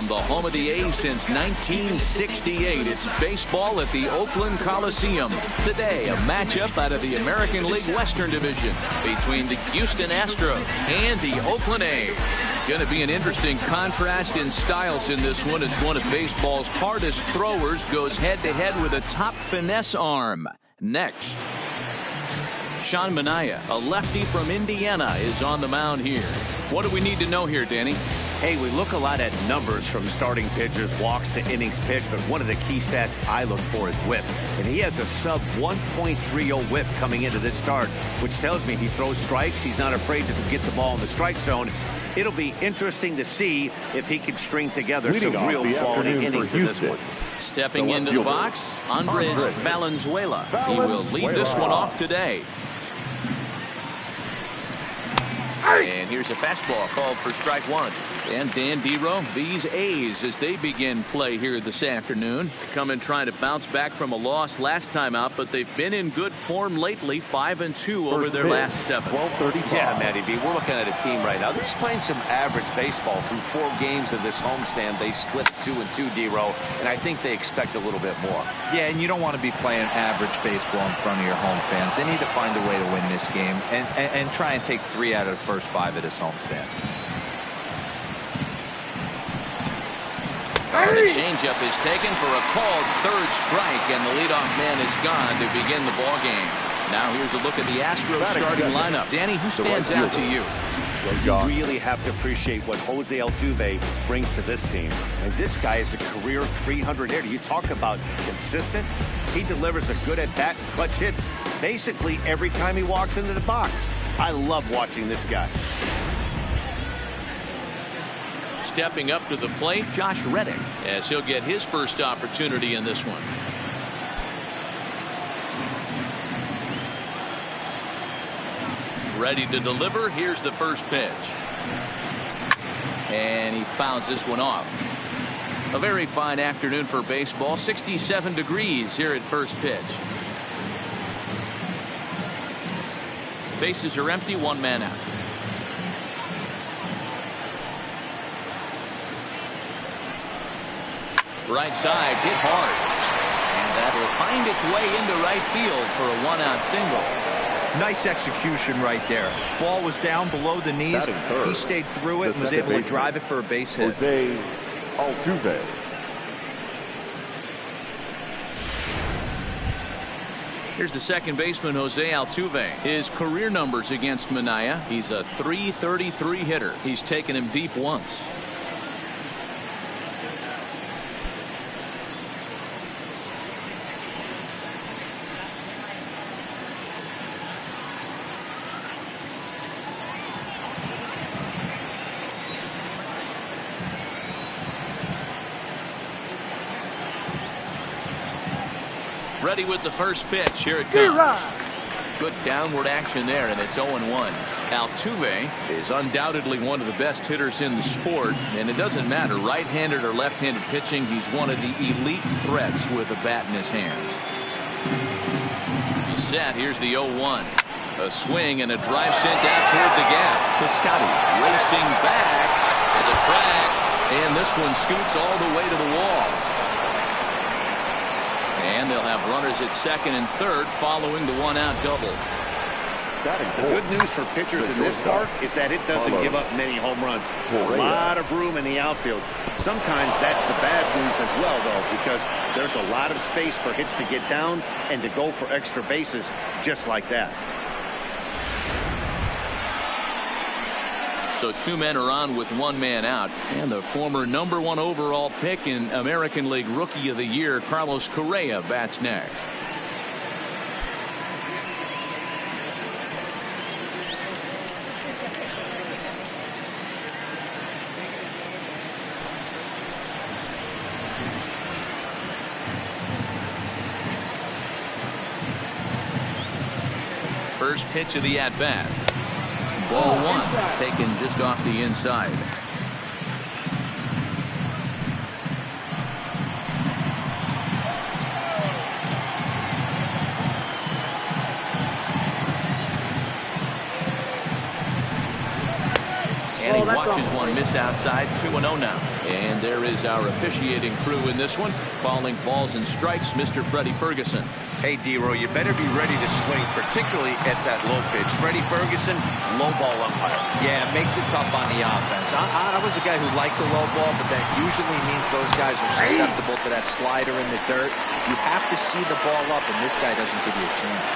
from the home of the A's since 1968. It's baseball at the Oakland Coliseum. Today, a matchup out of the American League Western Division between the Houston Astros and the Oakland A's. Going to be an interesting contrast in styles in this one. It's one of baseball's hardest throwers goes head-to-head with a top finesse arm. Next, Sean Manaea, a lefty from Indiana, is on the mound here. What do we need to know here, Danny? Hey, we look a lot at numbers from starting pitchers, walks to innings pitched, but one of the key stats I look for is whip. And he has a sub 1.30 whip coming into this start, which tells me he throws strikes. He's not afraid to get the ball in the strike zone. It'll be interesting to see if he can string together some real quality innings in this one. Stepping into the box, Andres Valenzuela. He will lead this one off today. And here's a fastball called for strike one. And Dan Dero, these A's, as they begin play here this afternoon, come and trying to bounce back from a loss last time out, but they've been in good form lately, 5-2 over their last 7. 12:35. Yeah, Matty B, we're looking at a team right now. They're just playing some average baseball through 4 games of this homestand. They split 2-2, Dero, and I think they expect a little bit more. Yeah, and you don't want to be playing average baseball in front of your home fans. They need to find a way to win this game and try and take 3 out of the first 5 of this homestand. And the changeup is taken for a called 3rd strike, and the leadoff man is gone to begin the ball game. Now here's a look at the Astros starting lineup. Danny, who stands out to you? You really have to appreciate what Jose Altuve brings to this team. And this guy is a career 300 hitter. You talk about consistent. He delivers a good at-bat and clutch hits basically every time he walks into the box. I love watching this guy. Stepping up to the plate, Josh Reddick, as he'll get his first opportunity in this one. Ready to deliver. Here's the first pitch. And he fouls this one off. A very fine afternoon for baseball. 67 degrees here at first pitch. Bases are empty, 1 man out. Right side, hit hard. And that will find its way into right field for a 1-out single. Nice execution right there. Ball was down below the knees. He stayed through it and was able to drive it for a base hit. Jose Altuve. Here's the second baseman, Jose Altuve. His career numbers against Manaea. He's a .333 hitter. He's taken him deep once. Ready with the first pitch. Here it comes. Good downward action there, and it's 0-1. Altuve is undoubtedly one of the best hitters in the sport, and it doesn't matter right-handed or left-handed pitching. He's one of the elite threats with a bat in his hands. He's set. Here's the 0-1. A swing and a drive sent out toward the gap. Piscotty racing back to the track, and this one scoots all the way to the wall. And they'll have runners at second and third following the 1-out double. The good news for pitchers in this park is that it doesn't give up many home runs. A lot of room in the outfield. Sometimes that's the bad news as well, though, because there's a lot of space for hits to get down and to go for extra bases just like that. So 2 men are on with 1 man out, and the former #1 overall pick in American League Rookie of the Year, Carlos Correa, bats next. First pitch of the at-bat. Ball 1, taken just off the inside. And he watches one miss outside. 2-0 now. And there is our officiating crew in this one, calling balls and strikes, Mr. Freddie Ferguson. Hey, D-Roy, you better be ready to swing, particularly at that low pitch. Freddie Ferguson, low ball umpire. Yeah, it makes it tough on the offense. I was a guy who liked the low ball, but that usually means those guys are susceptible to that slider in the dirt. You have to see the ball up, and this guy doesn't give you a chance.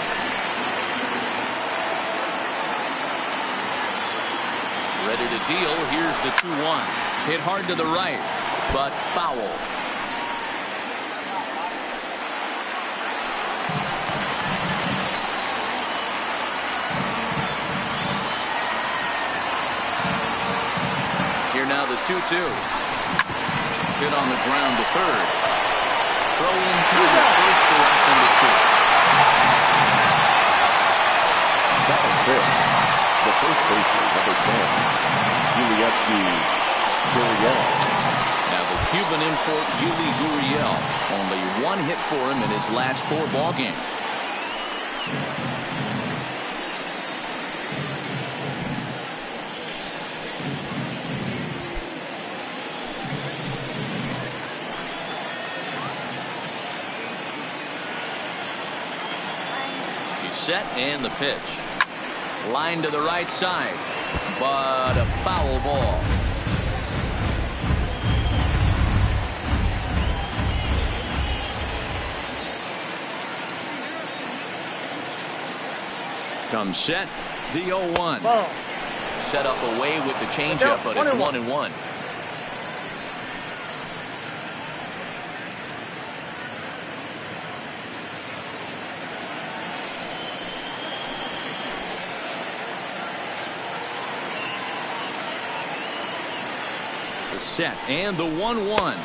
Ready to deal. Here's the 2-1. Hit hard to the right, but foul. Here now the 2-2. Hit on the ground to third. Throw in to the first for out into two. That was good. The first baseman, number 10, Juliet Gurriel. Now the Cuban import Yuli Gurriel, only one hit for him in his last 4 ball games. He's set and the pitch. Line to the right side, but a foul ball. Comes set, the 0-1. Set up away with the changeup, but it's 1-1. The set and the 1-1.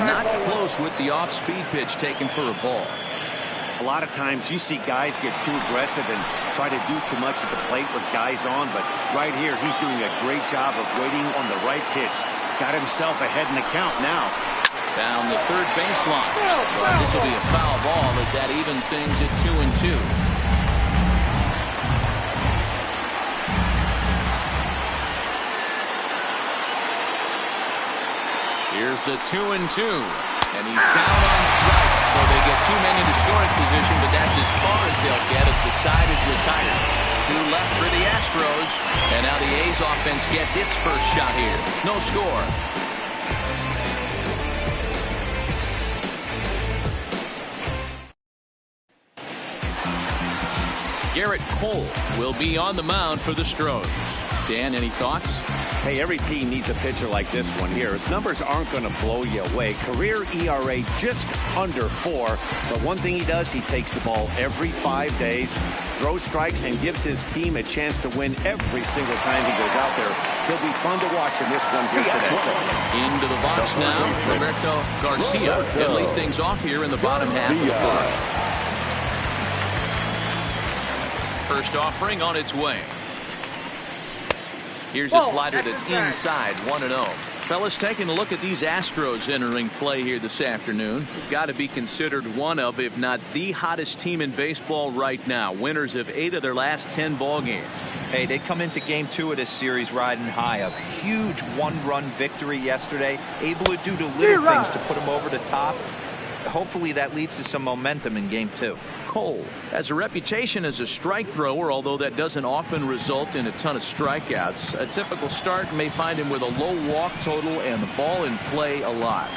Not close with the off-speed pitch taken for a ball. A lot of times you see guys get too aggressive and try to do too much at the plate with guys on, but right here he's doing a great job of waiting on the right pitch. Got himself ahead in the count now. Down the third baseline. But this will be a foul ball as that evens things at 2-2. Here's the 2-2, and he's down on strikes, so they get 2 men into scoring position, but that's as far as they'll get as the side is retired. 2 left for the Astros, and now the A's offense gets its first shot here. No score. Garrett Cole will be on the mound for the Astros. Dan, any thoughts? Hey, every team needs a pitcher like this one here. His numbers aren't going to blow you away. Career ERA just under 4. But one thing he does, he takes the ball every 5 days, throws strikes, and gives his team a chance to win every single time he goes out there. He'll be fun to watch in this one here today. Into the box now, Roberto Garcia. He'll lead things off here in the bottom half of the fourth. First offering on its way. Here's a slider that's inside, 1-0. Fellas, taking a look at these Astros entering play here this afternoon. Got to be considered one of, if not the hottest team in baseball right now. Winners of 8 of their last 10 ball games. Hey, they come into game 2 of this series riding high. A huge 1-run victory yesterday. Able to do the little things to put them over the top. Hopefully that leads to some momentum in game 2. Cole has a reputation as a strike thrower, although that doesn't often result in a ton of strikeouts. A typical start may find him with a low walk total and the ball in play a lot.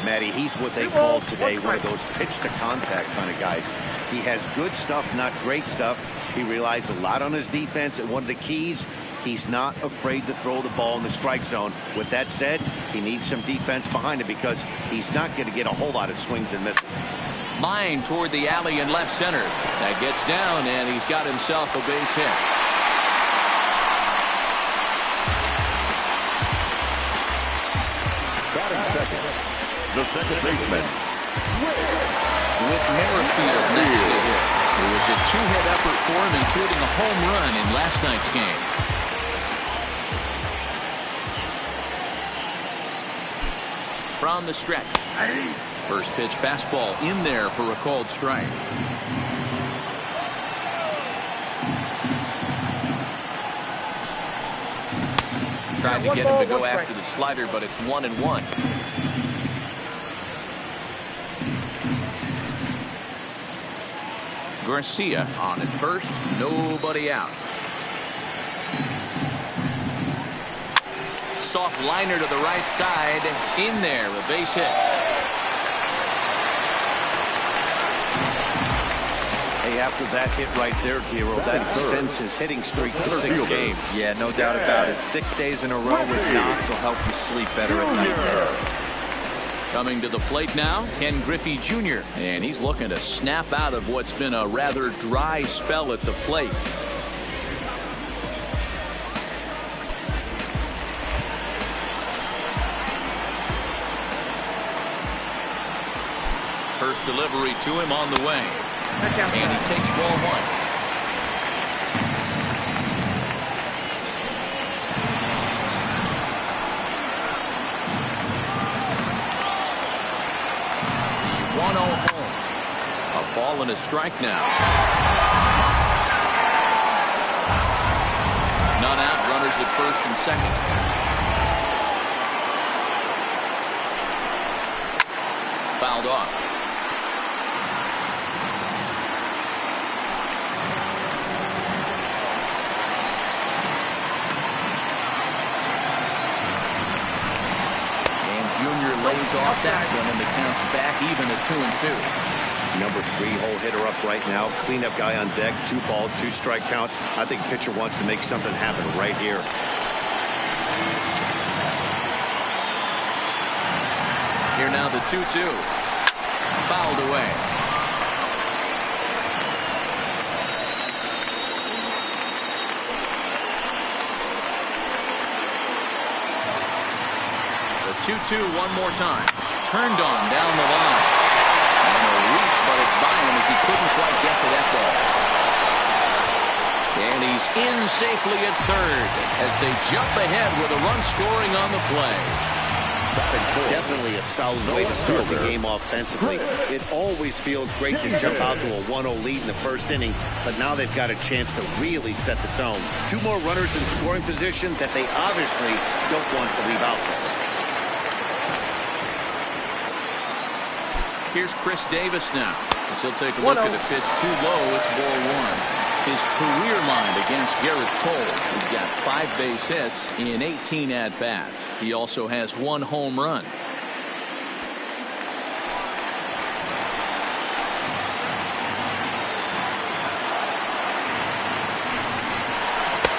Matty, he's what they call today one of those pitch to contact kind of guys. He has good stuff, not great stuff. He relies a lot on his defense, and one of the keys, he's not afraid to throw the ball in the strike zone. With that said, he needs some defense behind him because he's not going to get a whole lot of swings and misses. Line toward the alley in left center. That gets down, and he's got himself a base hit. Batting second, the second baseman, With Merrifield next to hit. It was a 2-hit effort for him, including a home run in last night's game. From the stretch. First pitch fastball in there for a called strike. Tried to get him to go after the slider, but it's 1-1. Garcia on at first, nobody out. Soft liner to the right side, in there, a base hit. Hey, after that hit right there, Hero, that extends his hitting streak to 6 games. Yeah, no doubt about it. 6 days in a row with knocks will help you sleep better at night. Coming to the plate now, Ken Griffey Jr. And he's looking to snap out of what's been a rather dry spell at the plate. First delivery to him on the way. And he takes ball 1. The 1-0 home. A ball and a strike now. None out. Runners at first and second. Fouled off. Lays off that one, and the count's back even at 2-2. Number 3 hole hitter up right now. Cleanup guy on deck. 2 ball, 2 strike count. I think pitcher wants to make something happen right here. Here now the 2-2. Fouled away. The 2-2 one more time. Turned on down the line. And a reach, but it's by him as he couldn't quite get to that ball. And he's in safely at third as they jump ahead with a run scoring on the play. Definitely a solid way to start the game offensively. It always feels great to jump out to a 1-0 lead in the first inning, but now they've got a chance to really set the tone. 2 more runners in scoring position that they obviously don't want to leave out there. Here's Chris Davis now, as he'll take a look at a pitch too low. It's ball 1. His career line against Garrett Cole. He's got 5 base hits in 18 at-bats. He also has 1 home run.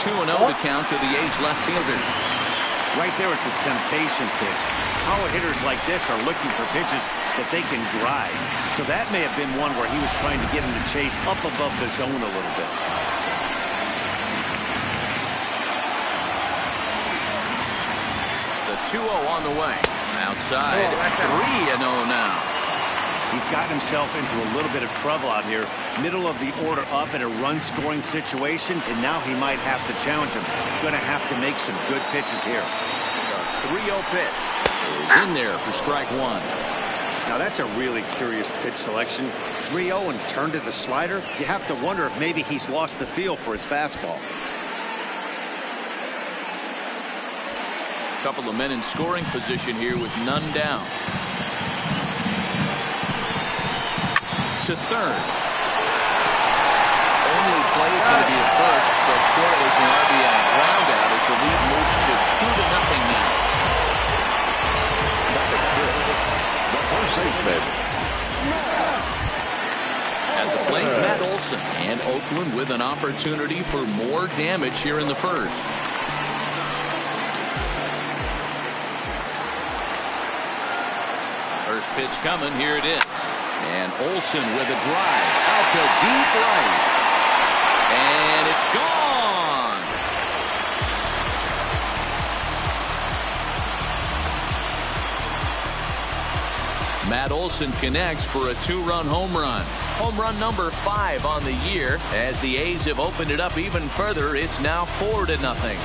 2-0 to count to the A's left fielder. Right there, it's a temptation pitch. Power hitters like this are looking for pitches that they can drive. So that may have been one where he was trying to get him to chase up above the zone a little bit. The 2-0 on the way. Outside, 3-0 now. He's gotten himself into a little bit of trouble out here. Middle of the order up in a run-scoring situation, and now he might have to challenge him. Going to have to make some good pitches here. The 3-0 pitch is in there for strike 1. Now that's a really curious pitch selection. 3-0 and turned to the slider. You have to wonder if maybe he's lost the feel for his fastball. A couple of men in scoring position here with none down. To third. Only play is going to be at first, so scoreless an RBI ground out as the lead moves to 2-0 now. The first baseman. At the plate, Matt Olson, and Oakland with an opportunity for more damage here in the first. First pitch coming, here it is. And Olson with a drive out to deep right. And it's gone. Matt Olson connects for a 2-run home run. Home run number 5 on the year. As the A's have opened it up even further, it's now 4-0.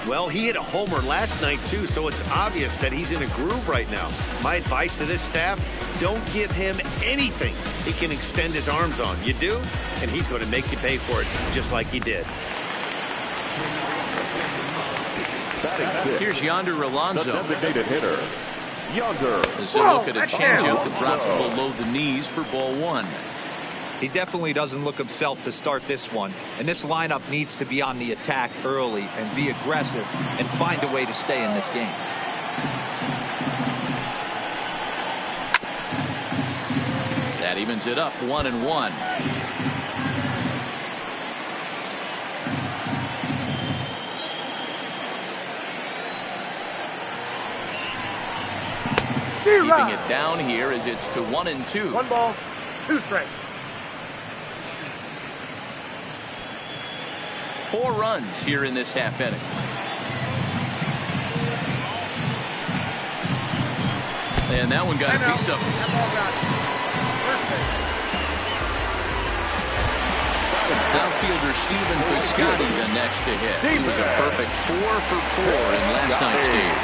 Well, he hit a homer last night, too, so it's obvious that he's in a groove right now. My advice to this staff, don't give him anything he can extend his arms on. You do, and he's going to make you pay for it, just like he did. Here's Yonder Alonso. The designated hitter, Yonder. As they look at a changeup that drops below the knees for ball one. He definitely doesn't look himself to start this one, and this lineup needs to be on the attack early and be aggressive and find a way to stay in this game. That evens it up 1-1. Keeping it down here as it's to 1-2. 1 ball, 2 strikes. 4 runs here in this half inning. And that one got a piece of it. Outfielder Stephen Piscotty the next to hit. He was a perfect 4 for 4 in last night's game.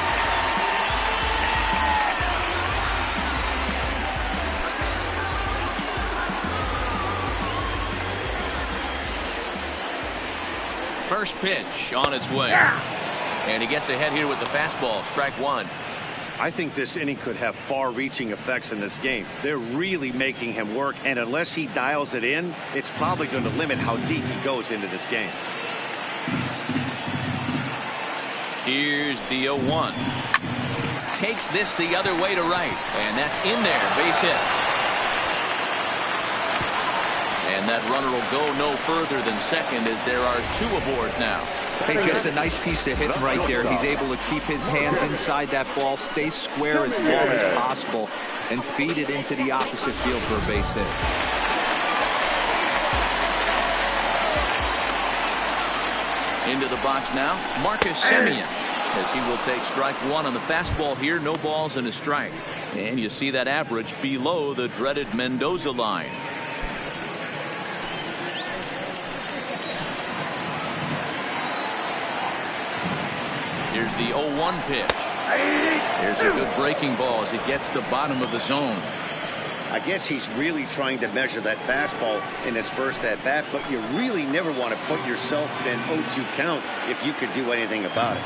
First pitch on its way. And he gets ahead here with the fastball. Strike one. I think this inning could have far-reaching effects in this game. They're really making him work, and unless he dials it in, it's probably going to limit how deep he goes into this game. Here's the 0-1. Takes this the other way to right. And that's in there. Base hit. And that runner will go no further than second as there are 2 aboard now. Hey, just a nice piece of hitting right there. He's able to keep his hands inside that ball, stay square as long as possible, and feed it into the opposite field for a base hit. Into the box now, Marcus Semien, as he will take strike one on the fastball here. No balls and a strike. And you see that average below the dreaded Mendoza line. Here's the 0-1 pitch. Here's a good breaking ball as it gets the bottom of the zone. I guess he's really trying to measure that fastball in his first at-bat, but you really never want to put yourself in an 0-2 count if you could do anything about it.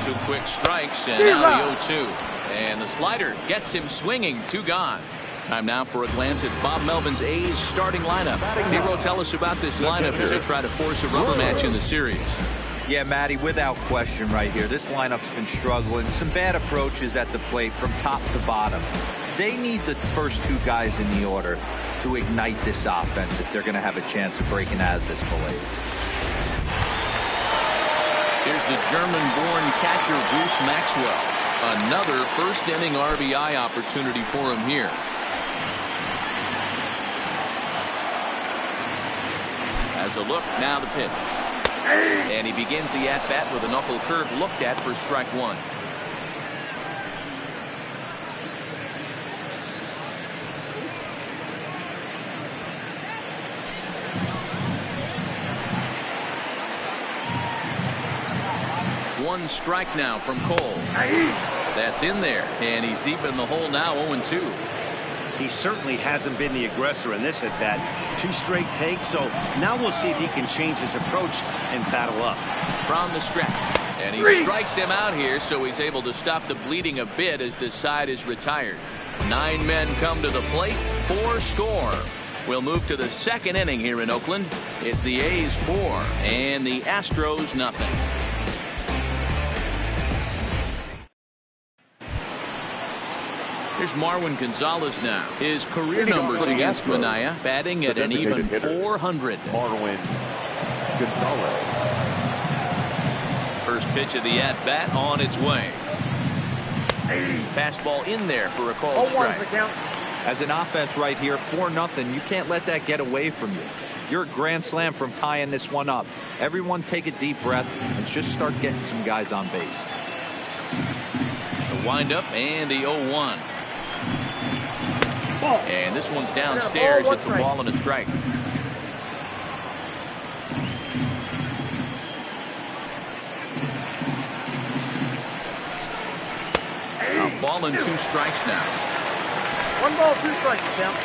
2 quick strikes and now the 0-2. And the slider gets him swinging. 2 gone. Time now for a glance at Bob Melvin's A's starting lineup. Hero, tell us about this lineup as they try to force a rubber match in the series. Yeah, Matty, without question right here. This lineup's been struggling. Some bad approaches at the plate from top to bottom. They need the first 2 guys in the order to ignite this offense if they're going to have a chance of breaking out of this malaise. Here's the German-born catcher Bruce Maxwell. Another first-inning RBI opportunity for him here. As a look, now the pitch. And he begins the at-bat with a knuckle curve looked at for strike one. One strike now from Cole. That's in there, and he's deep in the hole now, 0-2. He certainly hasn't been the aggressor in this at-bat. 2 straight takes, so now we'll see if he can change his approach and battle up. From the stretch, and he strikes him out here, so he's able to stop the bleeding a bit as this side is retired. 9 men come to the plate, 4 score. We'll move to the second inning here in Oakland. It's the A's 4 and the Astros nothing. Here's Marwin Gonzalez now. His career numbers against Minaya, batting at an even 400. Marwin Gonzalez. First pitch of the at-bat on its way. Fastball in there for a called strike. As an offense right here, 4-0, you can't let that get away from you. You're a grand slam from tying this one up. Everyone take a deep breath and just start getting some guys on base. The windup and the 0-1. And this one's downstairs. It's a ball and a strike. 1 ball and 2 strikes now. 1 ball, 2 strikes, count.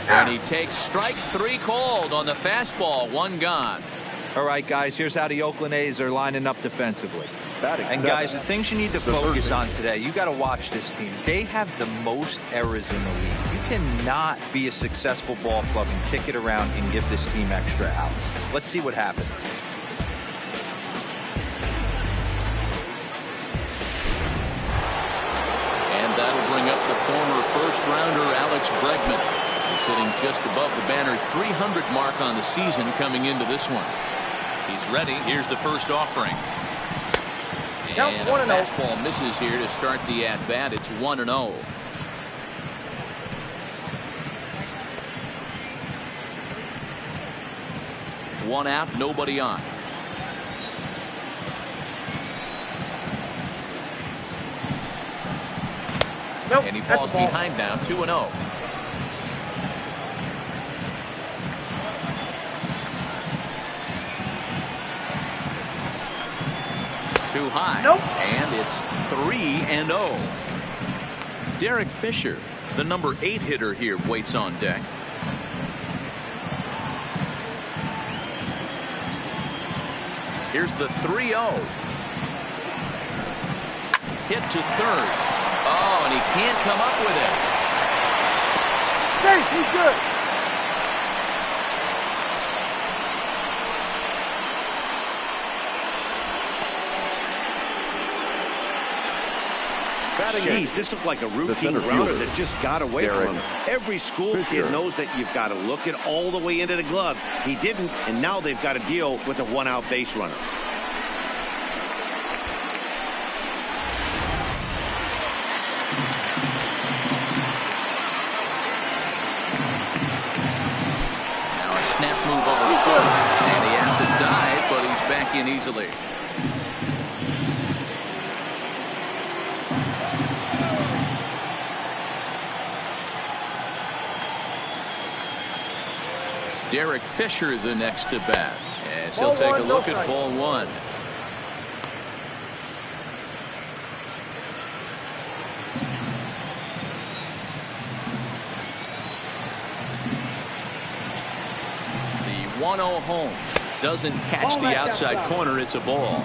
And he takes strike 3 called on the fastball. 1 gone. All right, guys, here's how the Oakland A's are lining up defensively. And guys, the things you need to focus on today, you got to watch this team. They have the most errors in the league. You cannot be a successful ball club and kick it around and give this team extra outs. Let's see what happens. And that'll bring up the former first-rounder Alex Bregman. He's hitting just above the banner 300 mark on the season coming into this one. He's ready. Here's the first offering. And a fastball misses here to start the at-bat. It's 1-0. One out, nobody on. Nope, and he falls behind now, 2-0. Too high. Nope. And it's 3-0. Derek Fisher, the number 8 hitter here, waits on deck. Here's the 3-0. Hit to third. Oh, and he can't come up with it. Hey, he's good. Jeez, this looked like a routine grounder that just got away from him. Every school kid knows that you've got to look it all the way into the glove. He didn't, and now they've got to deal with a 1-out base runner. Now a snap move over first, and he has to dive, but he's back in easily. Derek Fisher the next to bat as he'll take a look at ball 1. The 1-0 home doesn't catch the outside corner. It's a ball.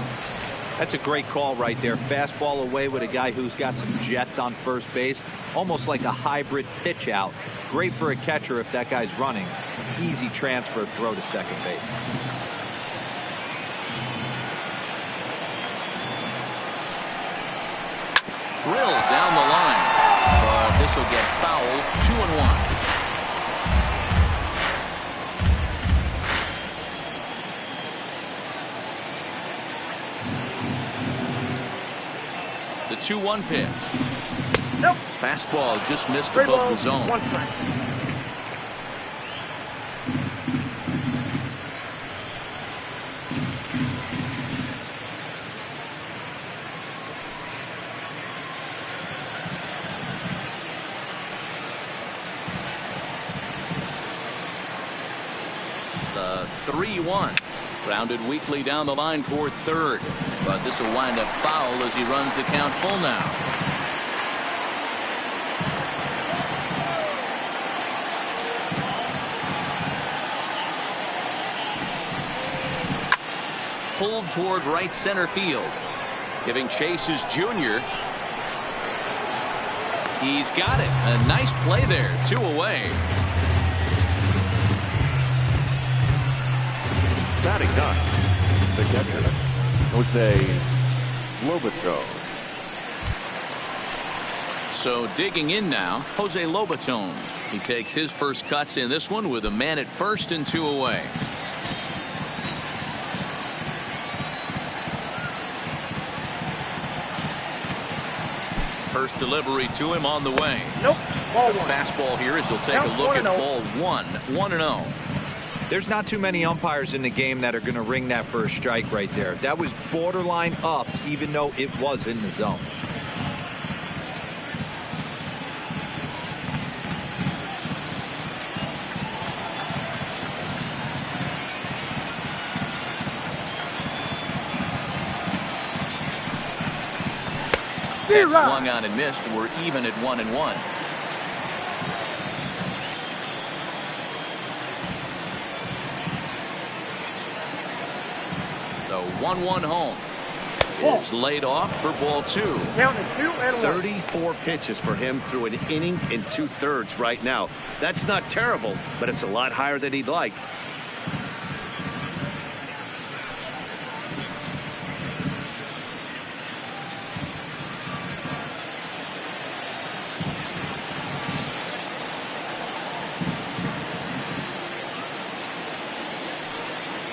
That's a great call right there. Fastball away with a guy who's got some jets on first base. Almost like a hybrid pitch out. Great for a catcher if that guy's running. Easy transfer throw to second base. Drilled down the line. But this will get fouled. 2-1. The 2-1 pitch. Nope. Fastball just missed above the zone. 1 strike. The 3-1. Grounded weakly down the line toward third. But this will wind up foul as he runs the count full now. Pulled toward right center field. Giving chase is Junior. He's got it. A nice play there. 2 away. Batting done. The catcher, Jose Lobato. So digging in now, Jose Lobaton. He takes his first cuts in this one with a man at first and 2 away. First delivery to him on the way. Nope. Ball 1. Fastball here as he'll take a look at ball 1. 1-0. There's not too many umpires in the game that are going to ring that first strike right there. That was borderline up, even though it was in the zone. That swung on and missed. We're even at 1-1. The 1-1 home is laid off for ball 2. Counting 2 and 1. 34 pitches for him through an inning and 2/3 right now. That's not terrible, but it's a lot higher than he'd like.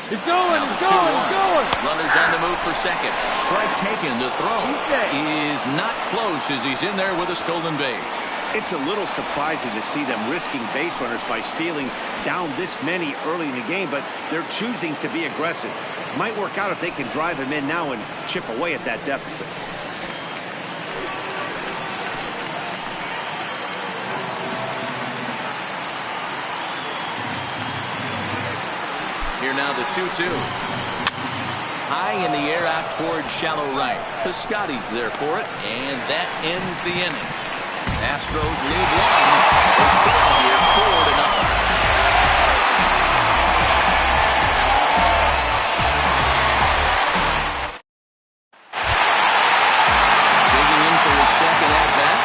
He's going, he's going, he's going. Runners on the move for second. Strike taken. The throw is not close as he's in there with a stolen base. It's a little surprising to see them risking base runners by stealing down this many early in the game, but they're choosing to be aggressive. Might work out if they can drive him in now and chip away at that deficit. Here now the 2-2. High in the air out towards shallow right. Piscotty's there for it, and that ends the inning. Astros lead one. They're here 4-0. Digging in for his second at-bat.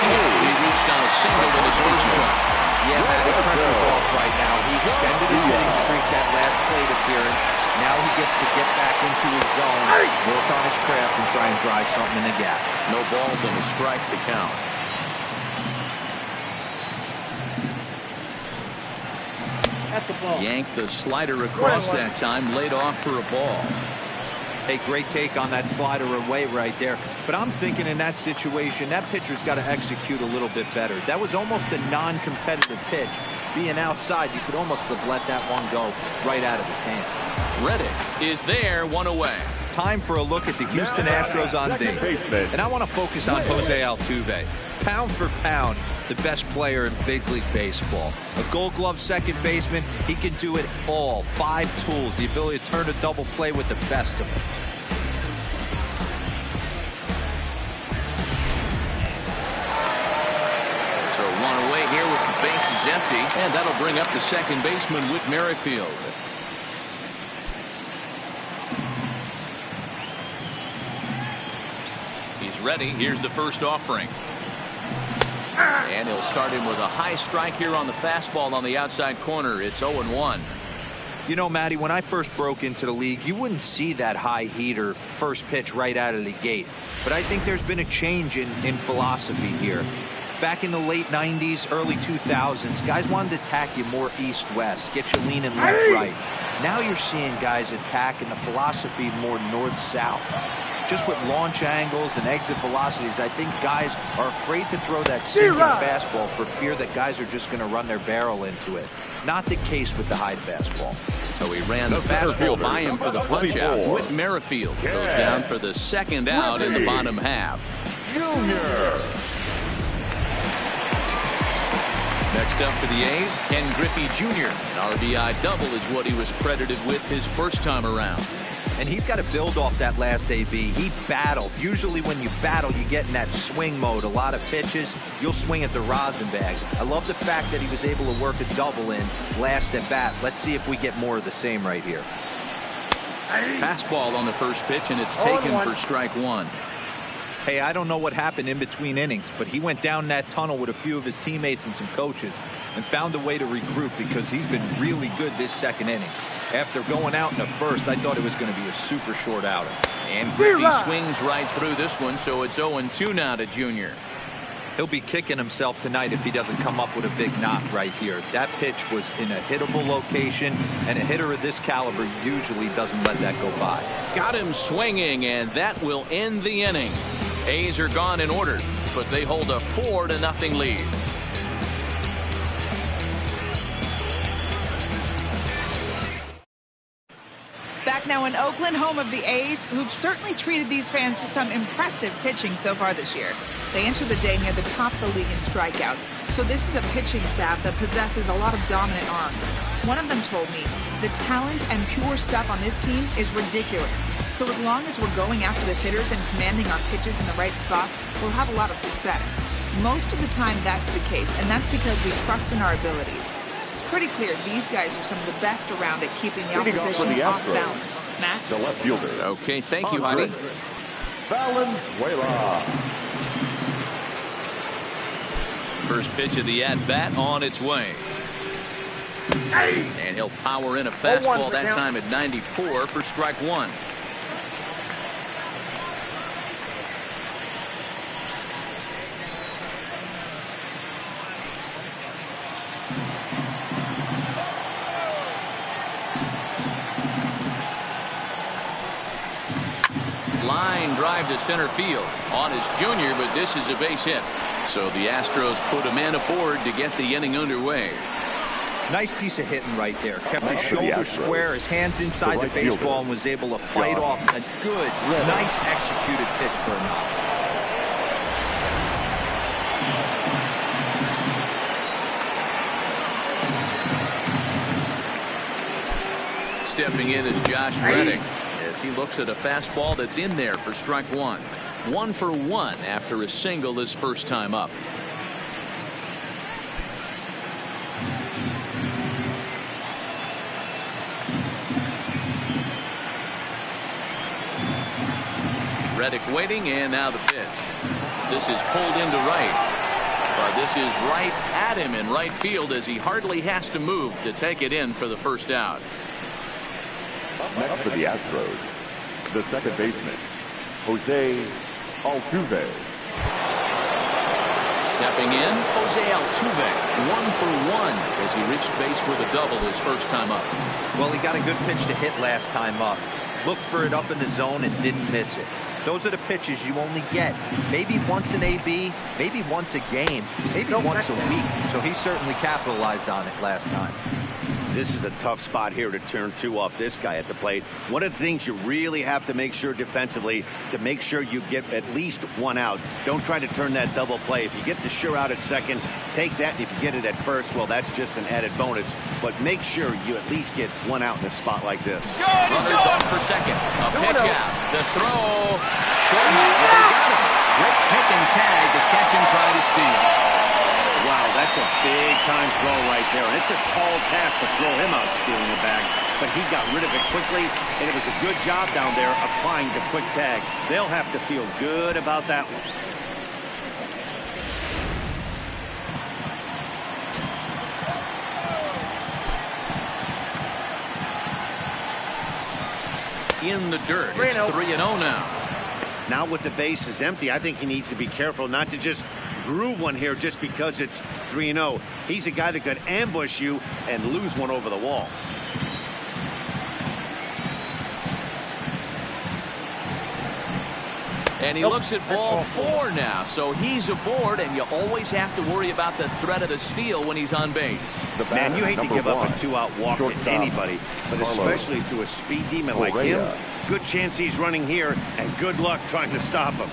He reached on a single with his first one. Yeah, Matt, the pressure's off right now. He extended his hitting streak that last plate appearance. Now he gets to get back into his zone, work on his craft, and try and drive something in the gap. No balls and a strike to count. That's the ball. Yanked the slider across that time, laid off for a ball. Hey, great take on that slider away right there. But I'm thinking in that situation, that pitcher's got to execute a little bit better. That was almost a non-competitive pitch. Being outside, you could almost have let that one go right out of his hand. Reddick is there, one away. Time for a look at the Houston Astros on base. And I want to focus on Jose Altuve. Pound for pound, the best player in Big League Baseball. A Gold Glove second baseman, he can do it all. 5 tools, the ability to turn a double play with the best of them. So one away here with the bases empty, and that'll bring up the second baseman, Whit Merrifield. He's ready. Here's the first offering. And he'll start him with a high strike here on the fastball on the outside corner. It's 0-1. You know, Matty, when I first broke into the league, you wouldn't see that high heater first pitch right out of the gate. But I think there's been a change in philosophy here. Back in the late 90s, early 2000s, guys wanted to attack you more east-west, get you leaning left-right. Now you're seeing guys attacking the philosophy more north-south. Just with launch angles and exit velocities, I think guys are afraid to throw that sinking fastball for fear that guys are just going to run their barrel into it. Not the case with the high fastball. So he ran the fastball by him for the punch-out. Whit Merrifield goes down for the second out in the bottom half. Junior. Next up for the A's, Ken Griffey Jr. An RBI double is what he was credited with his first time around. And he's got to build off that last AB. He battled. Usually when you battle, you get in that swing mode. A lot of pitches, you'll swing at the rosin bag. I love the fact that he was able to work a double in last at bat. Let's see if we get more of the same right here. Fastball on the first pitch, and it's taken for strike one. Hey, I don't know what happened in between innings, but he went down that tunnel with a few of his teammates and some coaches and found a way to regroup because he's been really good this second inning. After going out in the first, I thought it was going to be a super short outing. And Griffey swings right through this one, so it's 0-2 now to Junior. He'll be kicking himself tonight if he doesn't come up with a big knock right here. That pitch was in a hittable location, and a hitter of this caliber usually doesn't let that go by. Got him swinging, and that will end the inning. A's are gone in order, but they hold a 4-0 lead. Back now in Oakland, home of the A's, who've certainly treated these fans to some impressive pitching so far this year. They enter the day near the top of the league in strikeouts, so this is a pitching staff that possesses a lot of dominant arms. One of them told me, the talent and pure stuff on this team is ridiculous. So as long as we're going after the hitters and commanding our pitches in the right spots, we'll have a lot of success. Most of the time that's the case, and that's because we trust in our abilities. It's pretty clear these guys are some of the best around at keeping the opposition off balance. Matt? The left fielder. Okay, thank you, Heidi. Valenzuela. First pitch of the at-bat on its way. And he'll power in a fastball that time at 94 for strike one. Line drive to center field on his junior, but this is a base hit. So the Astros put a man aboard to get the inning underway. Nice piece of hitting right there. Kept his shoulder square, his hands inside the baseball, and was able to fight off a good, nice executed pitch for a knock. Stepping in is Josh Reddick as he looks at a fastball that's in there for strike one. 1 for 1 after a single his first time up. Reddick waiting, and now the pitch. This is pulled into right. But this is right at him in right field as he hardly has to move to take it in for the first out. Next for the Astros, the second baseman, Jose Altuve. Stepping in, Jose Altuve, 1 for 1 as he reached base with a double his first time up. Well, he got a good pitch to hit last time up. Looked for it up in the zone and didn't miss it. Those are the pitches you only get maybe once an AB, maybe once a game, maybe once a week. So he certainly capitalized on it last time. This is a tough spot here to turn two off this guy at the plate. One of the things you really have to make sure defensively to make sure you get at least one out. Don't try to turn that double play. If you get the sure out at second, take that. And if you get it at first, well, that's just an added bonus. But make sure you at least get one out in a spot like this. Runners on for second. A pitch out. The throw. Short hop. Well, they got him. Great pick and tag to catch and try to steal. Wow, that's a big-time throw right there. And it's a tall task to throw him out stealing the bag. But he got rid of it quickly, and it was a good job down there applying the quick tag. They'll have to feel good about that one. In the dirt. It's 3-0 now. Now with the bases empty, I think he needs to be careful not to just groove one here just because it's 3-0. He's a guy that could ambush you and lose one over the wall. And he looks at ball 4 now, so he's aboard, and you always have to worry about the threat of the steal when he's on base. Man, you hate to give up a two-out walk to anybody, but especially to a speed demon like him. Good chance he's running here, and good luck trying to stop him.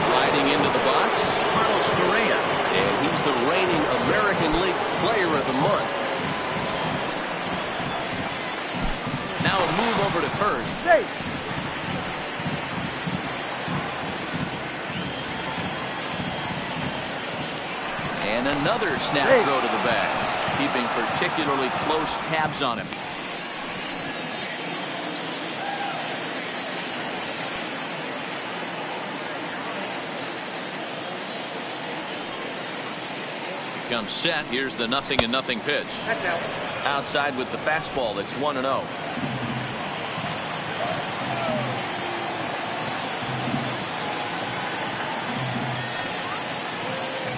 Sliding into the box, Carlos Correa, and he's the reigning American League Player of the Month. Now a move over to first. Hey. And another snap throw to the bag, keeping particularly close tabs on him. Comes set. Here's the 0-0 pitch. Outside with the fastball. That's 1-0.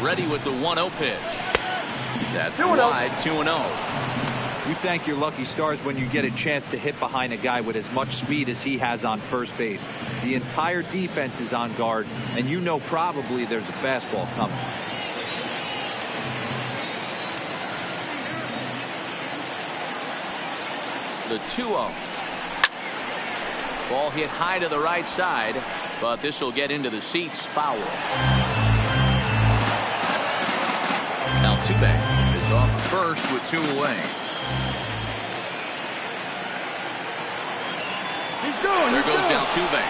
Ready with the 1-0 pitch. That's wide. 2-0. You thank your lucky stars when you get a chance to hit behind a guy with as much speed as he has on first base. The entire defense is on guard, and you know probably there's a fastball coming. The 2-0. Ball hit high to the right side, but this will get into the seats. Foul. Altuve is off first with 2 away. There goes Altuve.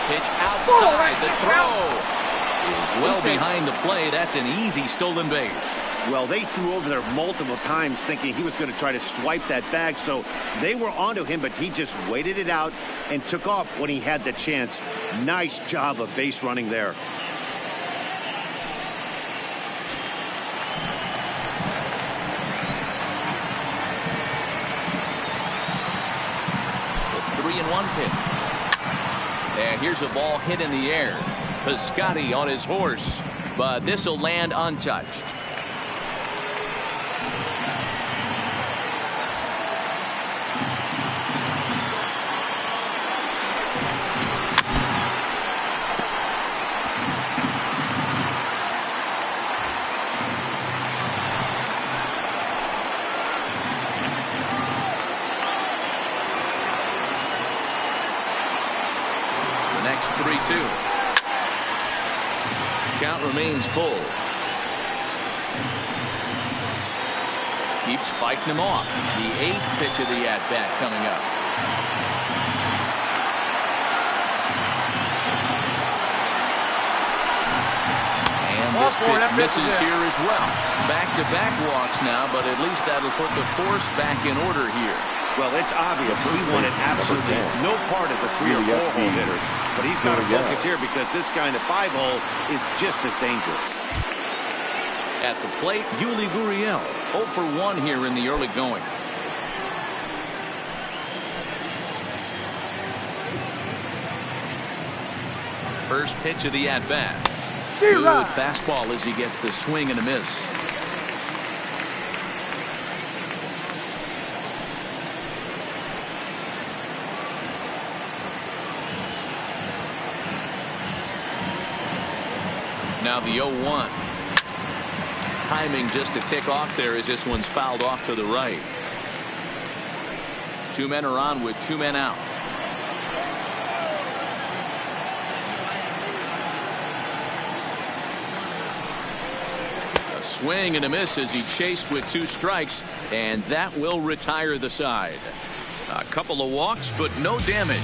Pitch outside. The throw is well behind the play. That's an easy stolen base. Well, they threw over there multiple times thinking he was going to try to swipe that bag, so they were onto him, but he just waited it out and took off when he had the chance. Nice job of base running there. The 3-1 pitch. And here's a ball hit in the air. Piscotty on his horse, but this will land untouched. Next 3-2. Count remains full. Keeps fighting him off. The 8th pitch of the at-bat coming up. And this pitch misses here as well. Back-to-back walks now, but at least that'll put the force back in order here. Well, it's obvious he wanted absolutely no part of the 3 or 4 hole hitters, but he's got to focus here because this guy in the 5 hole is just as dangerous. At the plate, Yuli Gurriel 0 for 1 here in the early going. First pitch of the at-bat. Good fastball as he gets the swing and a miss. Now the 0-1. Timing just to tick off there as this one's fouled off to the right. 2 men are on with 2 men out. A swing and a miss as he chased with 2 strikes, and that will retire the side. A couple of walks, but no damage.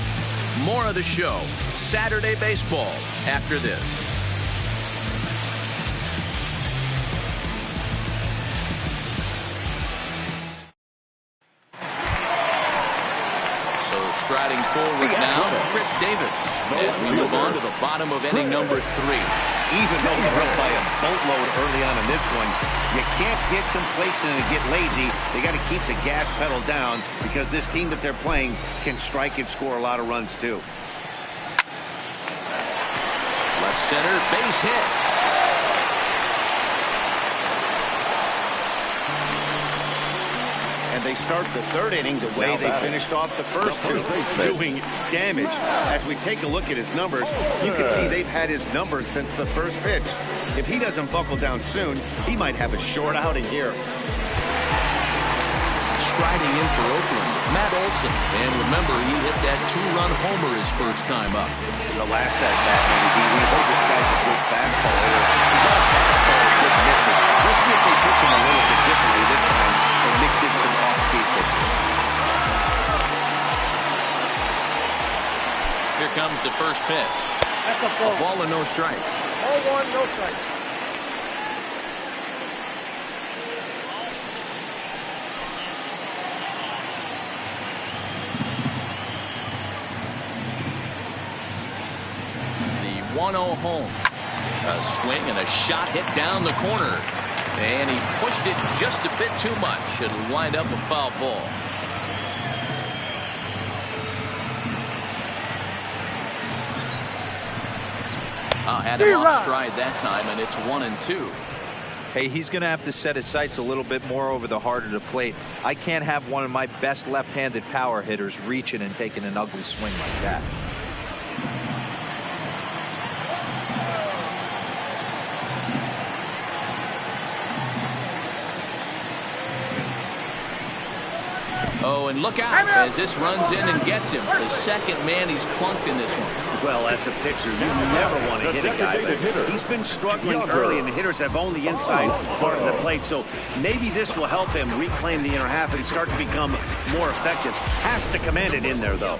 More of the show. Saturday baseball after this. Striding forward now, Chris Davis, as we move on to the bottom of inning number 3. Even though they're up by a boatload early on in this one, you can't get complacent and get lazy. They got to keep the gas pedal down because this team that they're playing can strike and score a lot of runs too. Left center, base hit. And they start the 3rd inning the way they finished off the first 2, doing damage. As we take a look at his numbers, you can see they've had his numbers since the first pitch. If he doesn't buckle down soon, he might have a short outing here. Striding in for Oakland, Matt Olson. And remember, he hit that 2-run homer his first time up. The last at-bat, we hope this guy's a good fastball hitter. He got a fastball, good miss it. Let's see if they pitch him a little bit differently this time and mix in some off-speed pitches. Here comes the first pitch. That's a ball. A ball and no strikes. 0-1, no strikes. The 1-0 home. A swing and a shot hit down the corner. And he pushed it just a bit too much. It'll wind up a foul ball. Had him off stride that time, and it's 1-2. Hey, he's going to have to set his sights a little bit more over the heart of the plate. I can't have one of my best left-handed power hitters reaching and taking an ugly swing like that. Oh, and look out as this runs in and gets him. The second man he's plunked in this one. Well, as a pitcher, you never want to hit a guy, but he's been struggling early, and the hitters have owned the inside part of the plate, so maybe this will help him reclaim the inner half and start to become more effective. Has to command it in there, though.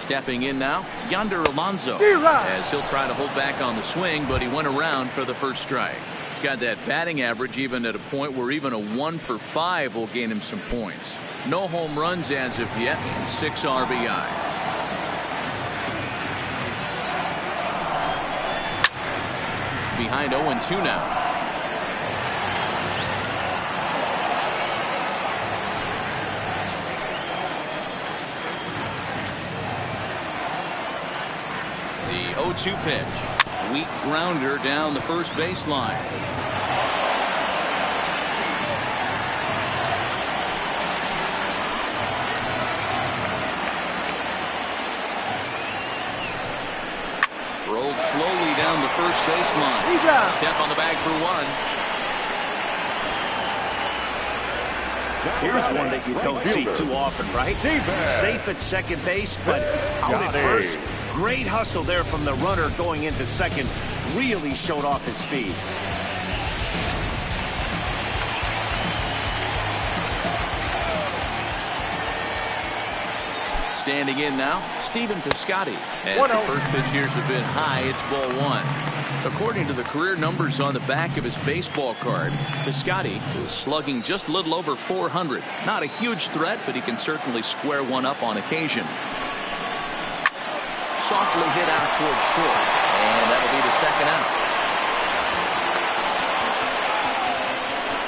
Stepping in now, Yonder Alonso, as he'll try to hold back on the swing, but he went around for the first strike. He's got that batting average even at a point where even a 1 for 5 will gain him some points. No home runs as of yet, and 6 RBIs. Behind 0-2 now. The 0-2 pitch. Weak grounder down the first baseline. Rolled slowly down the first baseline. Step on the bag for 1. Here's one that you don't see too often, right? Safe at second base, but out at first. Great hustle there from the runner going into second. Really showed off his speed. Standing in now, Stephen Piscotty. As the first pitch years have been high, it's ball 1. According to the career numbers on the back of his baseball card, Piscotty is slugging just a little over 400. Not a huge threat, but he can certainly square one up on occasion. Softly hit out towards short, and that'll be the second out.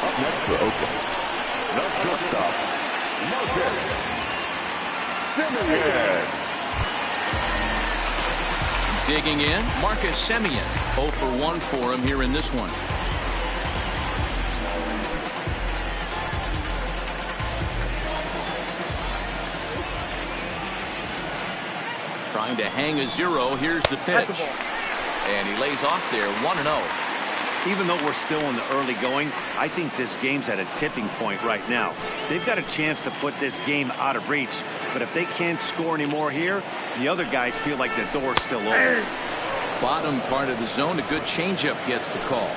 Up next for Oakland, the shortstop, Marcus Semien. Digging in, Marcus Semien. 0 for 1 for him here in this one. Trying to hang a 0. Here's the pitch. And he lays off there, 1-0. Even though we're still in the early going, I think this game's at a tipping point right now. They've got a chance to put this game out of reach, but if they can't score any more here, the other guys feel like the door's still open. Bottom part of the zone, a good changeup gets the call.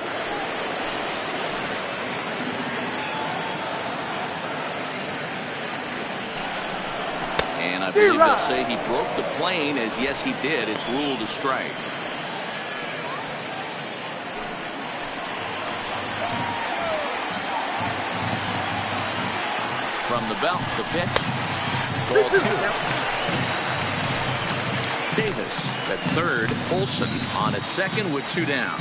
And I believe they'll say he broke the plane, as yes he did. It's ruled a strike. From the belt, the pitch. Ball 2. Davis at third. Olsen on at second with 2 down.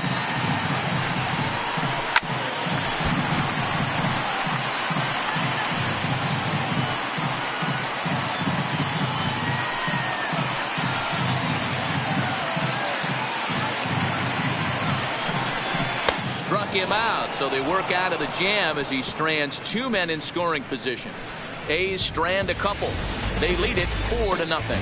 Struck him out, so they work out of the jam as he strands 2 men in scoring position. A's strand a couple. They lead it 4-0.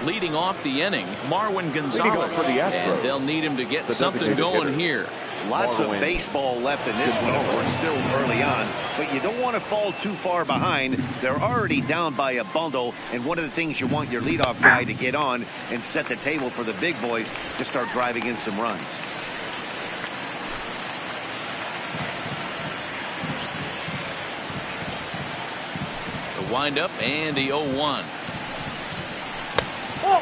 Leading off the inning, Marwin Gonzalez, for the Astros, and they'll need him to get something going here. Lots of baseball left in this one if we're still early on, but you don't want to fall too far behind. They're already down by a bundle, and one of the things you want your leadoff guy to get on and set the table for the big boys to start driving in some runs. The windup and the 0-1.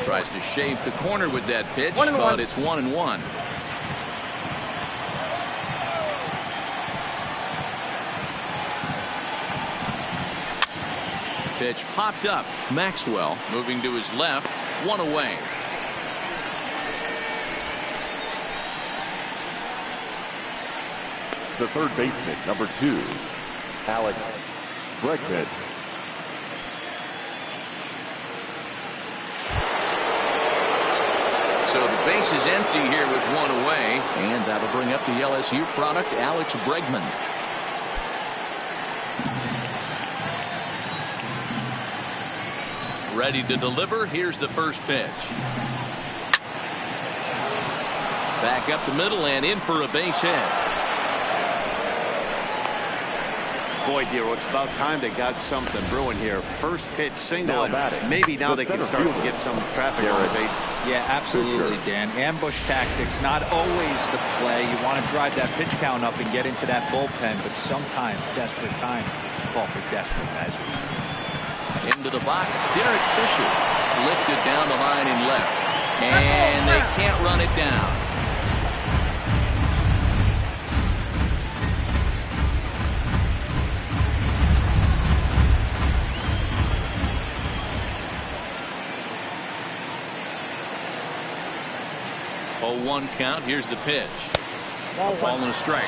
Tries to shave the corner with that pitch, but it's 1-1. Pitch popped up. Maxwell moving to his left, 1 away. The third baseman, number 2, Alex Bregman. So the base is empty here with 1 away, and that'll bring up the LSU product, Alex Bregman. Ready to deliver. Here's the first pitch. Back up the middle and in for a base hit. Boy, Dero, it's about time they got something brewing here. First pitch single, and maybe now they can start to get some traffic on the bases. Yeah, absolutely, Dan. Ambush tactics, not always the play. You want to drive that pitch count up and get into that bullpen, but sometimes, desperate times, call for desperate measures. Into the box, Derek Fisher lifted down the line in left, and they can't run it down. Oh, 1 count. Here's the pitch. Ball and a strike.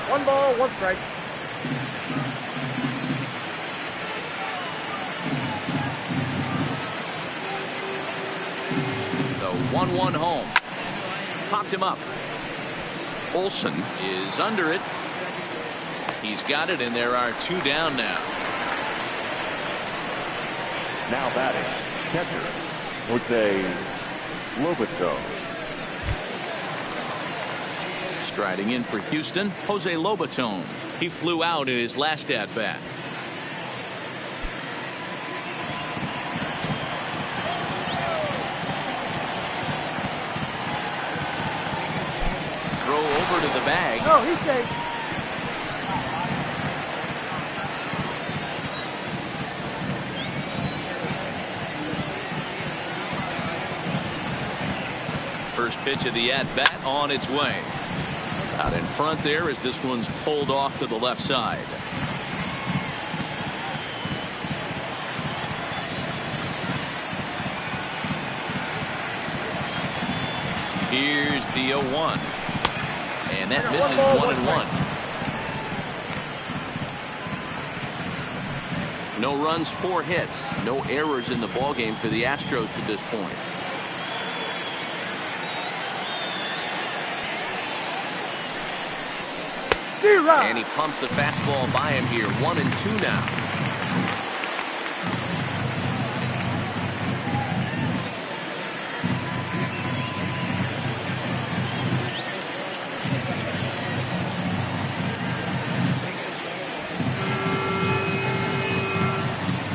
1 ball, 1 strike. The 1-1 home. Popped him up. Olsen is under it. He's got it, and there are 2 down now. Now batting, catcher, Jose Lobato. Striding in for Houston, Jose Lobaton. He flew out in his last at-bat. Throw over to the bag. No, he's safe. First pitch of the at-bat on its way. Out in front there as this one's pulled off to the left side. Here's the 0-1. And that misses 1-1. No runs, 4 hits. No errors in the ballgame for the Astros to this point. And he pumps the fastball by him here. 1-2 now.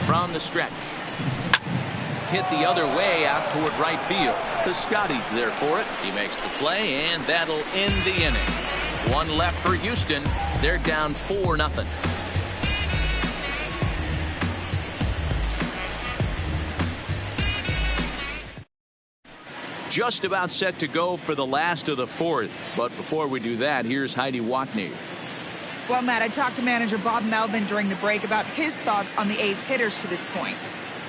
From the stretch. Hit the other way out toward right field. Piscotty's there for it. He makes the play, and that'll end the inning. 1 left for Houston. They're down 4-0. Just about set to go for the last of the 4th. But before we do that, here's Heidi Watney. Well, Matt, I talked to manager Bob Melvin during the break about his thoughts on the A's hitters to this point.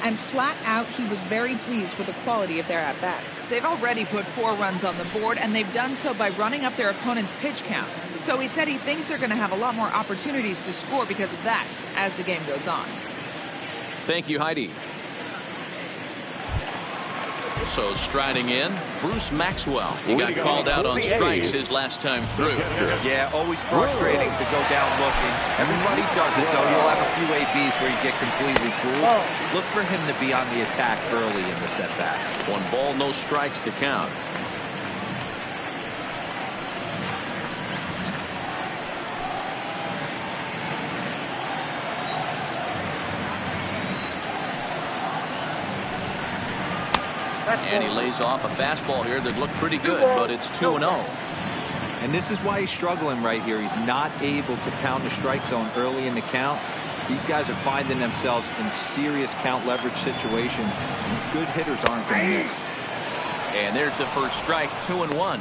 And flat out, he was very pleased with the quality of their at-bats. They've already put 4 runs on the board, and they've done so by running up their opponent's pitch count. So he said he thinks they're going to have a lot more opportunities to score because of that as the game goes on. Thank you, Heidi. So striding in, Bruce Maxwell. He got called out on strikes his last time through. Yeah, always frustrating to go down looking. Everybody does it, though. You'll have a few ABs where you get completely fooled. Look for him to be on the attack early in the setback. 1 ball, no strikes to count. And he lays off a fastball here that looked pretty good, but it's 2-0. And this is why he's struggling right here. He's not able to pound the strike zone early in the count. These guys are finding themselves in serious count leverage situations, and good hitters aren't going to miss. And there's the first strike, 2-1.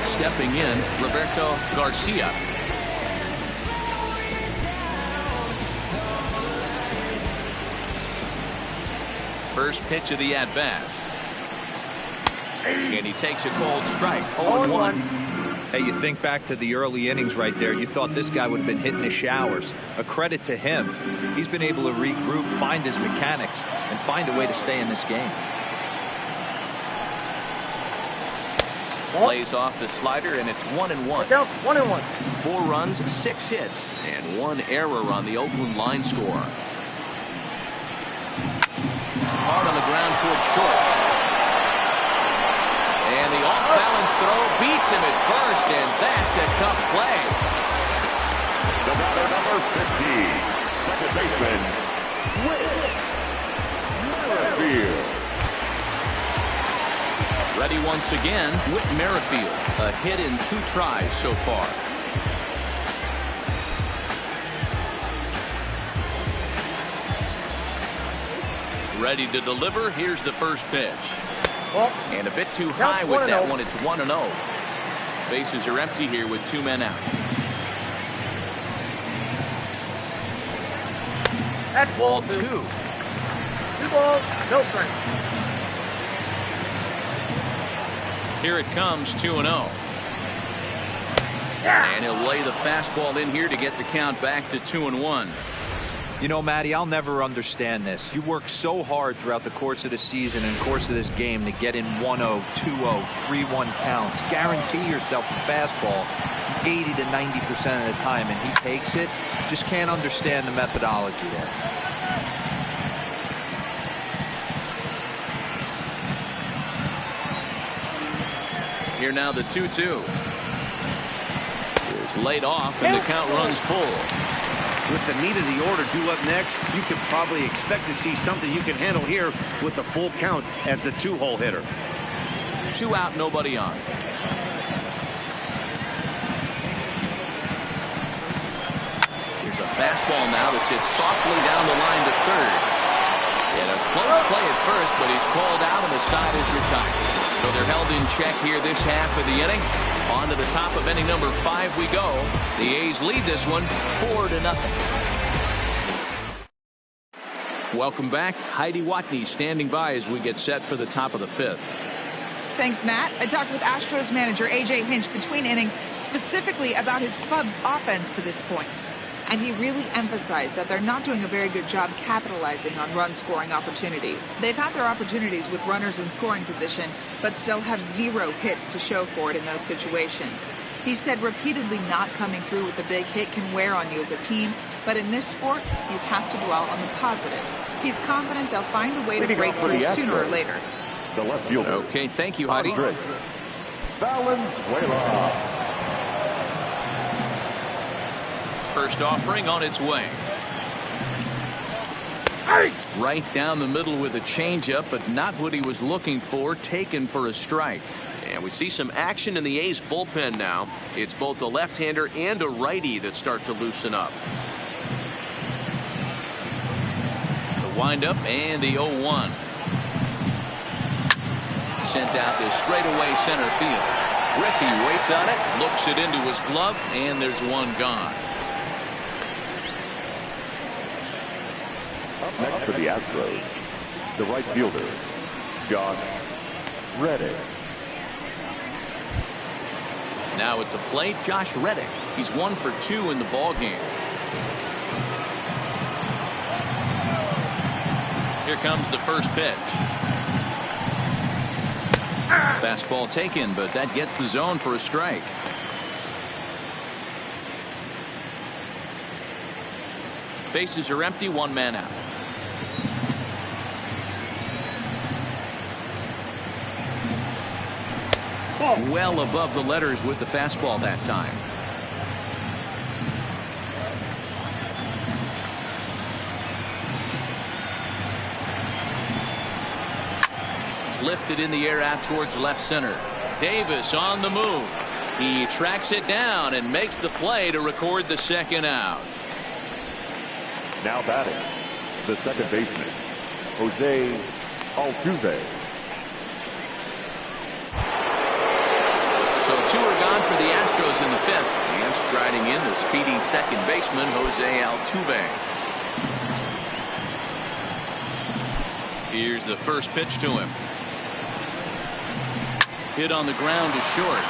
Stepping in, Roberto Garcia. First pitch of the at-bat. And he takes a cold strike. 0-1. Hey, you think back to the early innings right there. You thought this guy would have been hitting the showers. A credit to him. He's been able to regroup, find his mechanics, and find a way to stay in this game. Plays off the slider, and it's 1-1. Down 1-1. 4 runs, 6 hits, and 1 error on the Oakland line score. Hard on the ground towards short. And the off-balance throw beats him at first, and that's a tough play. The batter, number 50, second baseman, Merrifield. Ready once again, Whit Merrifield. A hit in 2 tries so far. Ready to deliver. Here's the first pitch. And a bit too high with that one. It's 1-0. Bases are empty here with 2 men out. That's Ball ball 2. 2 balls, no strikes. Here it comes, 2-0. And he'll lay the fastball in here to get the count back to 2-1. You know, Matty, I'll never understand this. You work so hard throughout the course of the season and course of this game to get in 1-0, 2-0, 3-1 counts. Guarantee yourself the fastball 80 to 90% of the time, and he takes it. Just can't understand the methodology there. Here now the 2-2. It's laid off, and the count runs full. With the meat of the order due up next, you could probably expect to see something you can handle here with the full count as the 2-hole hitter. 2 out, nobody on. Here's a fastball now that's hit softly down the line to third. And a close play at first, but he's called out and the side is retired. So they're held in check here this half of the inning. On to the top of inning number 5 we go. The A's lead this one 4-0. Welcome back. Heidi Watney standing by as we get set for the top of the 5th. Thanks, Matt. I talked with Astros manager A.J. Hinch between innings specifically about his club's offense to this point. And he really emphasized that they're not doing a very good job capitalizing on run-scoring opportunities. They've had their opportunities with runners in scoring position, but still have 0 hits to show for it in those situations. He said repeatedly not coming through with a big hit can wear on you as a team, but in this sport, you have to dwell on the positives. He's confident they'll find a way to break through sooner or later. The left fielder. Okay, thank you, Heidi. Valenzuela. First offering on its way. Right down the middle with a changeup, but not what he was looking for, taken for a strike. And we see some action in the A's bullpen now. It's both a left-hander and a righty that start to loosen up. The windup and the 0-1. Sent out to straightaway center field. Griffey waits on it, looks it into his glove, and there's one gone. Up next for the Astros, the right fielder, Josh Reddick. Now at the plate, Josh Reddick. He's 1 for 2 in the ballgame. Here comes the first pitch. Fastball taken, but that gets the zone for a strike. Bases are empty, 1 man out. Well above the letters with the fastball that time. Lifted in the air out towards left center. Davis on the move. He tracks it down and makes the play to record the second out. Now batting, the second baseman, Jose Altuve. So 2 are gone for the Astros in the 5th. And striding in the speedy second baseman, Jose Altuve. Here's the first pitch to him. Hit on the ground to short.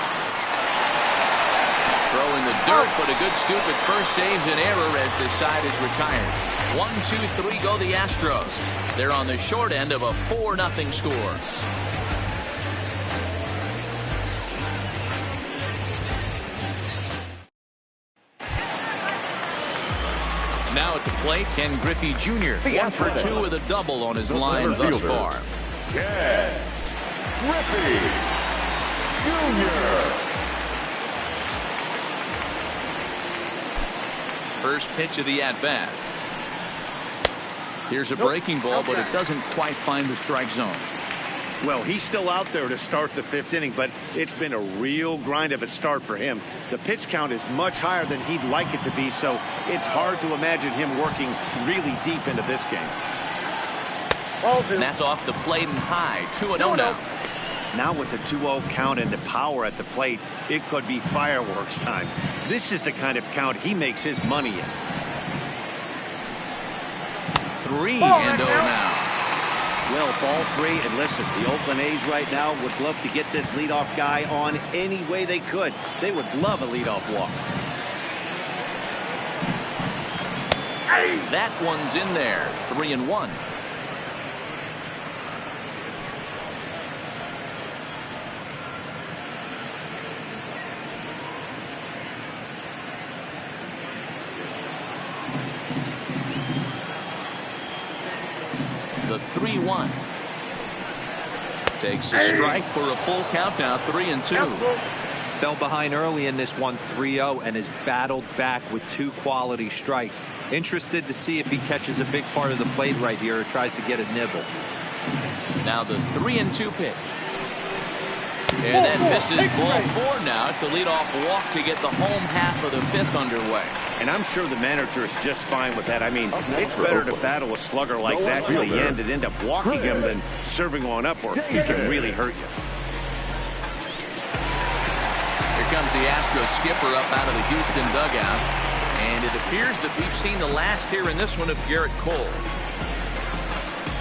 Throw in the dirt, but a good scoop at first saves an error as the side is retired. 1-2-3 go the Astros. They're on the short end of a 4-0 score. Now at the plate, Ken Griffey Jr. 1 for 2 with a double on his line thus far. Ken Griffey Jr. First pitch of the at-bat. Here's a breaking ball, but it doesn't quite find the strike zone. Well, he's still out there to start the 5th inning, but it's been a real grind of a start for him. The pitch count is much higher than he'd like it to be, so it's hard to imagine him working really deep into this game. And that's off the plate and high. 2-0 now. Now with the 2-0 count and the power at the plate, it could be fireworks time. This is the kind of count he makes his money in. 3-0 now. Well, ball 3, and listen, the Oakland A's right now would love to get this leadoff guy on any way they could. They would love a leadoff walk. That one's in there. 3-1. The 3-1. Takes a strike for a full count now. 3-2. Fell behind early in this one, 3-0, and has battled back with 2 quality strikes. Interested to see if he catches a big part of the plate right here or tries to get a nibble. Now the 3-2 pitch. And that misses ball 4 now. It's a leadoff walk to get the home half of the 5th underway. And I'm sure the manager is just fine with that. I mean, it's better to battle a slugger like that to the end and end up walking him than serving one up, or he can really hurt you. Here comes the Astros skipper up out of the Houston dugout. And it appears that we've seen the last here in this one of Garrett Cole.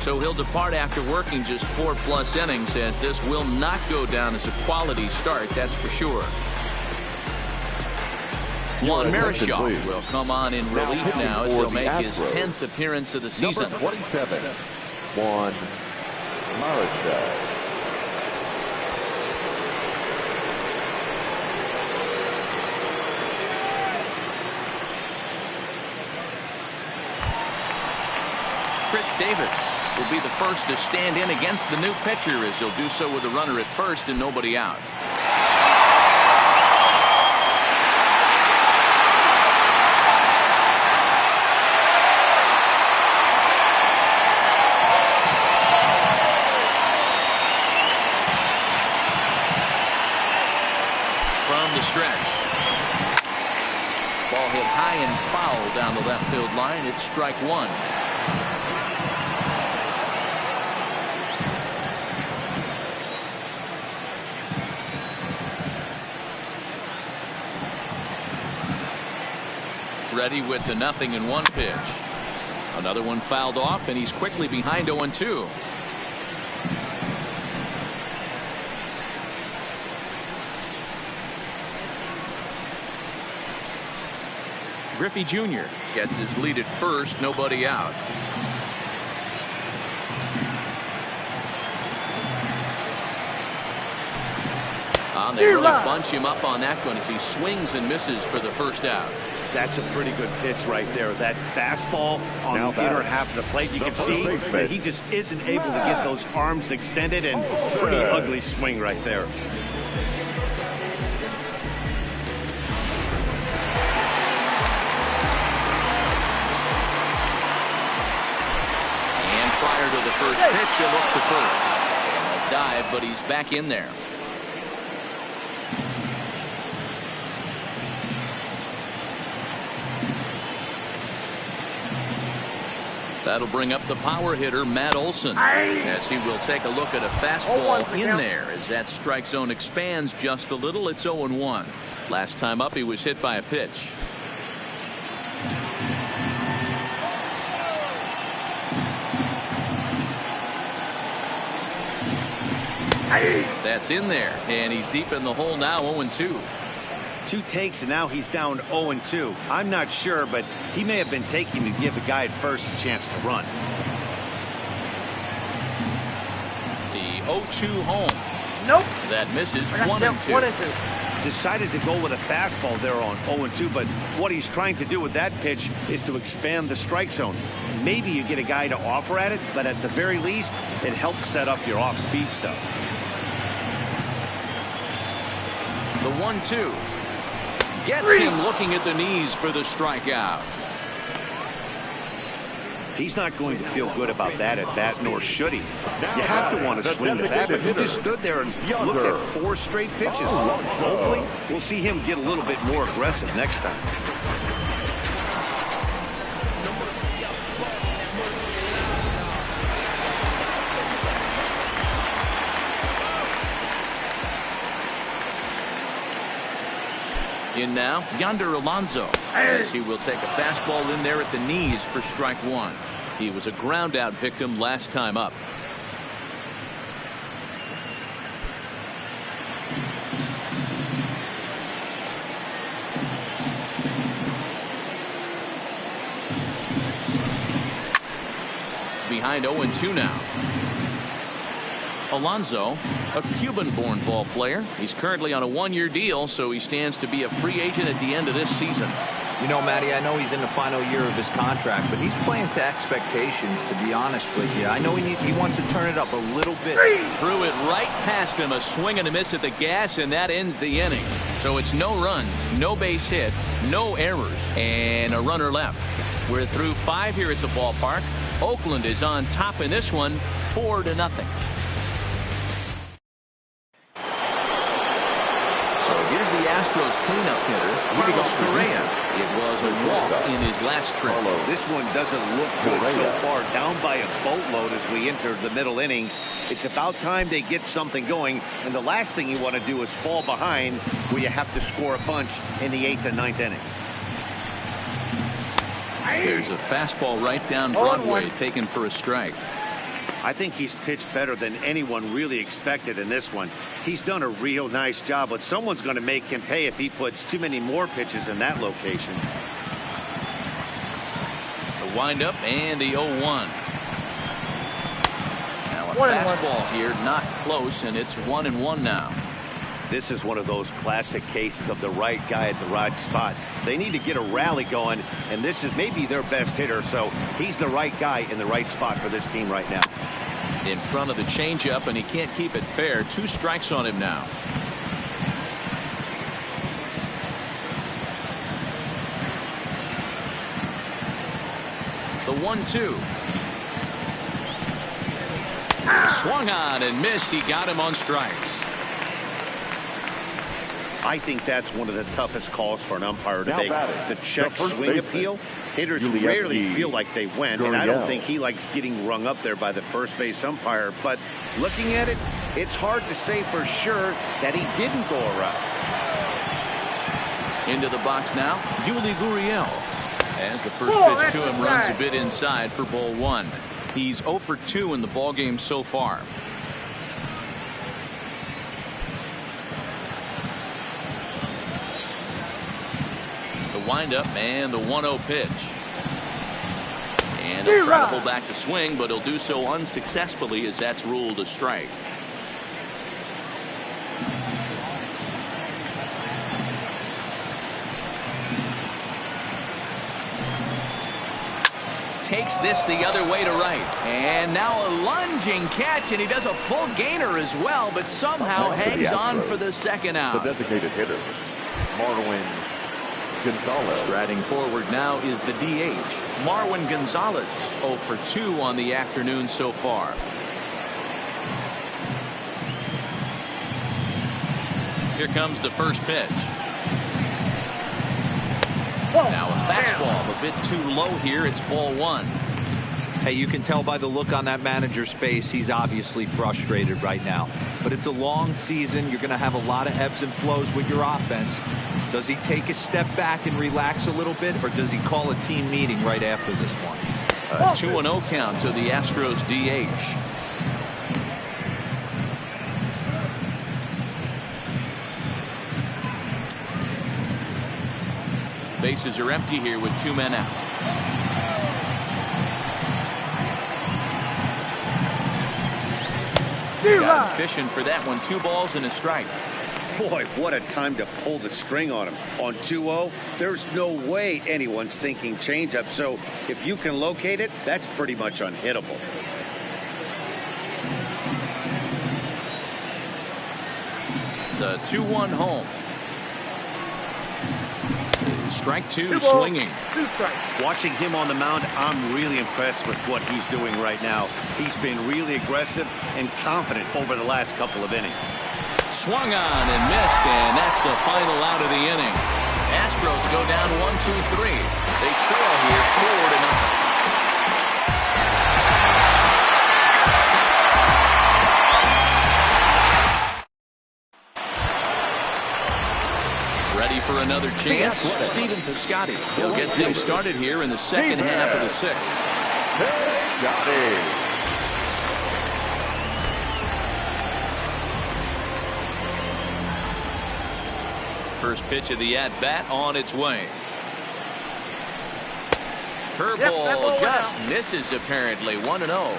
So he'll depart after working just 4+ innings, as this will not go down as a quality start, that's for sure. Juan Marichal will come on in relief now as he'll make his 10th appearance of the season. Number 27, Juan Marichal. Chris Davis will be the first to stand in against the new pitcher, as he'll do so with a runner at first and nobody out. From the stretch. Ball hit high and foul down the left field line. It's strike 1. Ready with the 0-1 pitch. Another one fouled off, and he's quickly behind 0-2. Griffey Jr. gets his lead at first, nobody out. They really bunch him up on that one as he swings and misses for the first out. That's a pretty good pitch right there. That fastball on the inner half of the plate. You can see that he just isn't able to get those arms extended, and pretty ugly swing right there. And prior to the first pitch, he'll look to first. And a dive, but he's back in there. That'll bring up the power hitter, Matt Olson, as he will take a look at a fastball in there. As that strike zone expands just a little, it's 0-1. Last time up, he was hit by a pitch. That's in there, and he's deep in the hole now, 0-2. 2 takes, and now he's down 0-2. I'm not sure, but he may have been taking to give the guy at first a chance to run. The 0-2 home. Nope. That misses. I got 1-2. 1-2. Decided to go with a fastball there on 0-2, but what he's trying to do with that pitch is to expand the strike zone. Maybe you get a guy to offer at it, but at the very least, it helps set up your off-speed stuff. The 1-2. Gets him looking at the knees for the strikeout. He's not going to feel good about that at bat, nor should he. You have to want to swing the bat, but he just stood there and looked at 4 straight pitches. Hopefully, we'll see him get a little bit more aggressive next time. In now, Yonder Alonso, as he will take a fastball in there at the knees for strike 1. He was a ground out victim last time up. Behind 0-2 now. Alonso, a Cuban-born ball player. He's currently on a 1-year deal, so he stands to be a free agent at the end of this season. You know, Matty, I know he's in the final year of his contract, but he's playing to expectations, to be honest with you. I know he wants to turn it up a little bit. Threw it right past him, a swing and a miss at the gas, and that ends the inning. So it's no runs, no base hits, no errors, and a runner left. We're through 5 here at the ballpark. Oakland is on top in this one, 4-0. Here's the Astros cleanup hitter, Carlos Correa. It was a walk in his last trip. This one doesn't look good so far. Down by a boatload as we enter the middle innings. It's about time they get something going, and the last thing you want to do is fall behind where you have to score a bunch in the 8th and 9th inning. There's a fastball right down Broadway, taken for a strike. I think he's pitched better than anyone really expected in this one. He's done a real nice job, but someone's going to make him pay if he puts too many more pitches in that location. The windup and the 0-1. Now a fastball here, not close, and it's 1-1 now. This is one of those classic cases of the right guy at the right spot. They need to get a rally going, and this is maybe their best hitter, so he's the right guy in the right spot for this team right now. In front of the changeup, and he can't keep it fair. 2 strikes on him now. The 1-2. Swung on and missed. He got him on strikes. I think that's one of the toughest calls for an umpire to make. The check swing appeal. Hitters rarely feel like they went, and I don't think he likes getting rung up there by the first base umpire. But looking at it, it's hard to say for sure that he didn't go around. Into the box now, Yuli Gurriel. As the first pitch to him runs a bit inside for ball 1. He's 0 for 2 in the ballgame so far. Windup and the 1-0 pitch. And he'll try to pull back the swing, but he'll do so unsuccessfully as that's ruled a strike. Takes this the other way to right. And now a lunging catch, and he does a full gainer as well, but somehow hangs on for the second out. The designated hitter, Marwin Gonzalez. Striding forward now is the DH, Marwin Gonzalez, 0 for 2 on the afternoon so far. Here comes the first pitch. Now a fastball a bit too low here. It's ball 1. Hey, you can tell by the look on that manager's face, he's obviously frustrated right now. But it's a long season. You're going to have a lot of ebbs and flows with your offense. Does he take a step back and relax a little bit, or does he call a team meeting right after this one? A 2-0 count to the Astros DH. Bases are empty here with 2 men out. Got him fishing for that one. 2 balls and a strike. Boy, what a time to pull the string on him. On 2-0, there's no way anyone's thinking changeup. So if you can locate it, that's pretty much unhittable. The 2-1 home. Strike 2 swinging. Watching him on the mound, I'm really impressed with what he's doing right now. He's been really aggressive and confident over the last couple of innings. Swung on and missed, and that's the final out of the inning. Astros go down 1-2-3. They trail here 4-0. Ready for another chance? Stephen Piscotty. He'll get things started here in the second half of the 6th. First pitch of the at-bat on its way. Curveball just misses apparently. 1-0.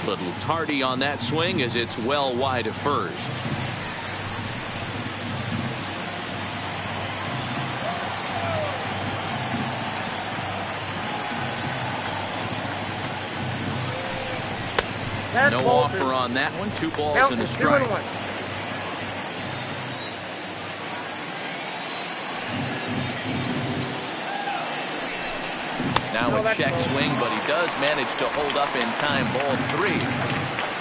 Little tardy on that swing as it's well wide of first. No offer on that one. 2 balls and a strike. Now a check swing, but he does manage to hold up in time. Ball 3.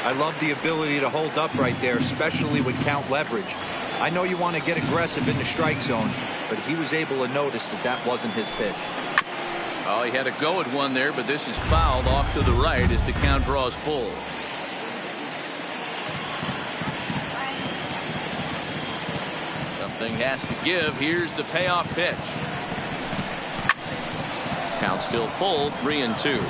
I love the ability to hold up right there, especially with count leverage. I know you want to get aggressive in the strike zone, but he was able to notice that that wasn't his pitch. Oh, he had a go at one there, but this is fouled off to the right as the count draws full. Something has to give. Here's the payoff pitch. Count still full, 3-2.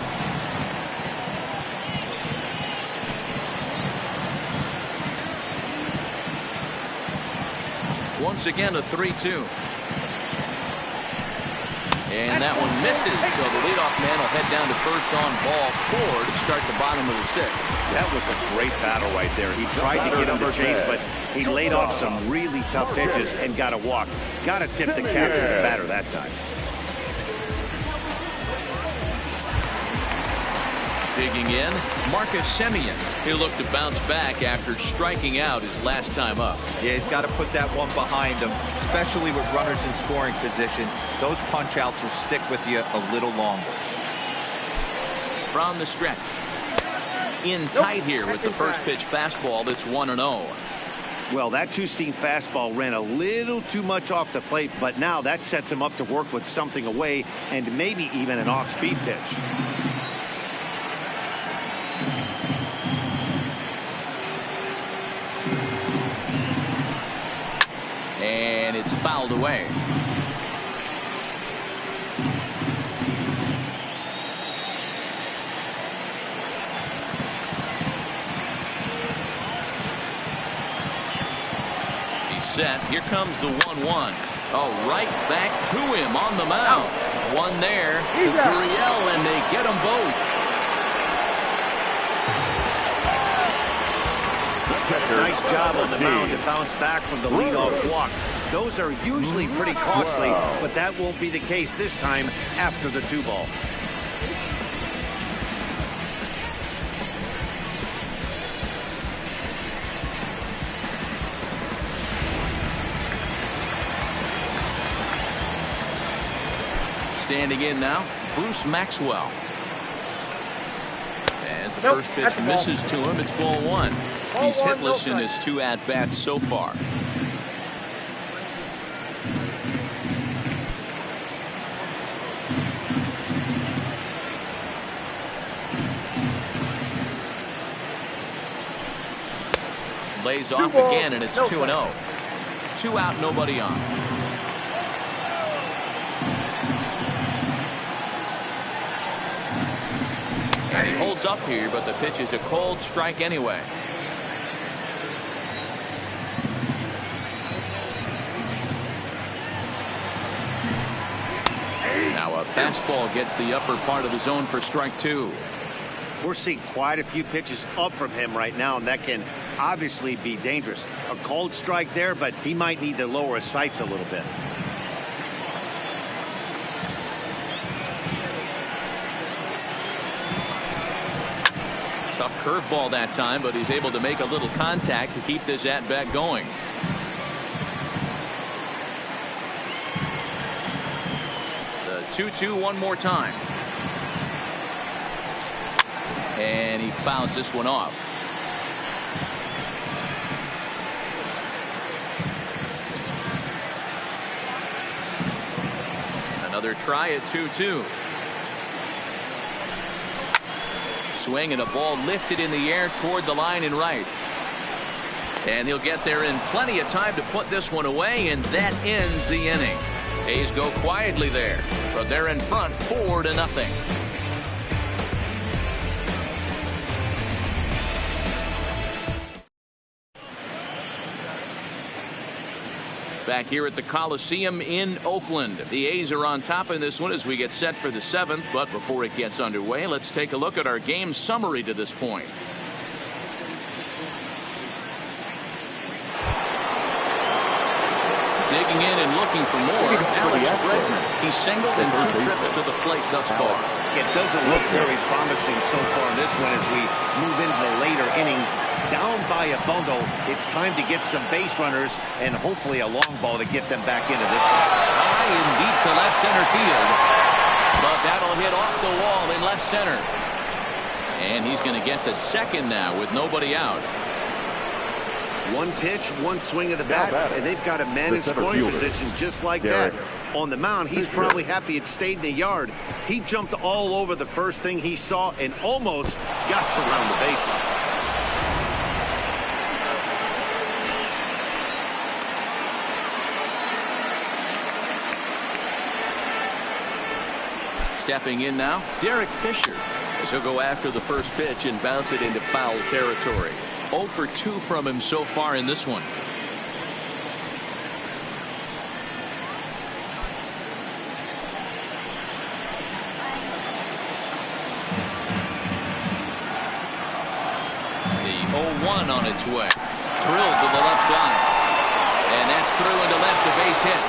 Once again a 3-2. And that one misses, so the leadoff man will head down to first on ball 4 to start the bottom of the 6th. That was a great battle right there. He tried to get him to chase, but he laid off some really tough pitches and got a walk. Got to tip the cap to the batter that time. Digging in, Marcus Semien. He'll look to bounce back after striking out his last time up. Yeah, he's got to put that one behind him, especially with runners in scoring position. Those punch outs will stick with you a little longer. From the stretch. In tight here with the first pitch fastball that's 1-0. Well, that 2-seam fastball ran a little too much off the plate, but now that sets him up to work with something away and maybe even an off-speed pitch. And it's fouled away. He's set. Here comes the 1-1. Oh, right back to him on the mound. One there to Gurriel, and they get them both. Nice job on the mound to bounce back from the leadoff walk. Those are usually pretty costly, but that won't be the case this time after the 2-ball. Standing in now, Bruce Maxwell. As the first pitch misses to him, it's ball 1. He's hitless in his 2 at-bats so far. Lays off again, and it's 2-0. 2 out, nobody on. And he holds up here, but the pitch is a cold strike anyway. Now a fastball gets the upper part of the zone for strike 2. We're seeing quite a few pitches up from him right now, and that can obviously be dangerous. A cold strike there, but he might need to lower his sights a little bit. Tough curveball that time, but he's able to make a little contact to keep this at-bat going. The 2-2 one more time. And he fouls this one off. Another try at 2-2. Swing and a ball lifted in the air toward the line and right. And he'll get there in plenty of time to put this one away, and that ends the inning. A's go quietly there, but they're in front 4-0. Back here at the Coliseum in Oakland. The A's are on top in this one as we get set for the 7th. But before it gets underway, let's take a look at our game summary to this point. Digging in and looking for more, Alex Bregman. He's singled in 2 trips to the plate thus far. It doesn't look very promising so far in this one as we move into the later innings. Down by a bundle, it's time to get some base runners and hopefully a long ball to get them back into this one. High and deep to left center field. But that'll hit off the wall in left center. And he's going to get to second now with nobody out. One pitch, one swing of the bat, and they've got a man in scoring position just like that. On the mound, he's probably happy it stayed in the yard. He jumped all over the first thing he saw and almost got around the bases. Stepping in now, Derek Fisher, as he'll go after the first pitch and bounce it into foul territory. 0 for 2 from him so far in this one. The 0-1 on its way. Drilled to the left side. And that's through into left, a base hit.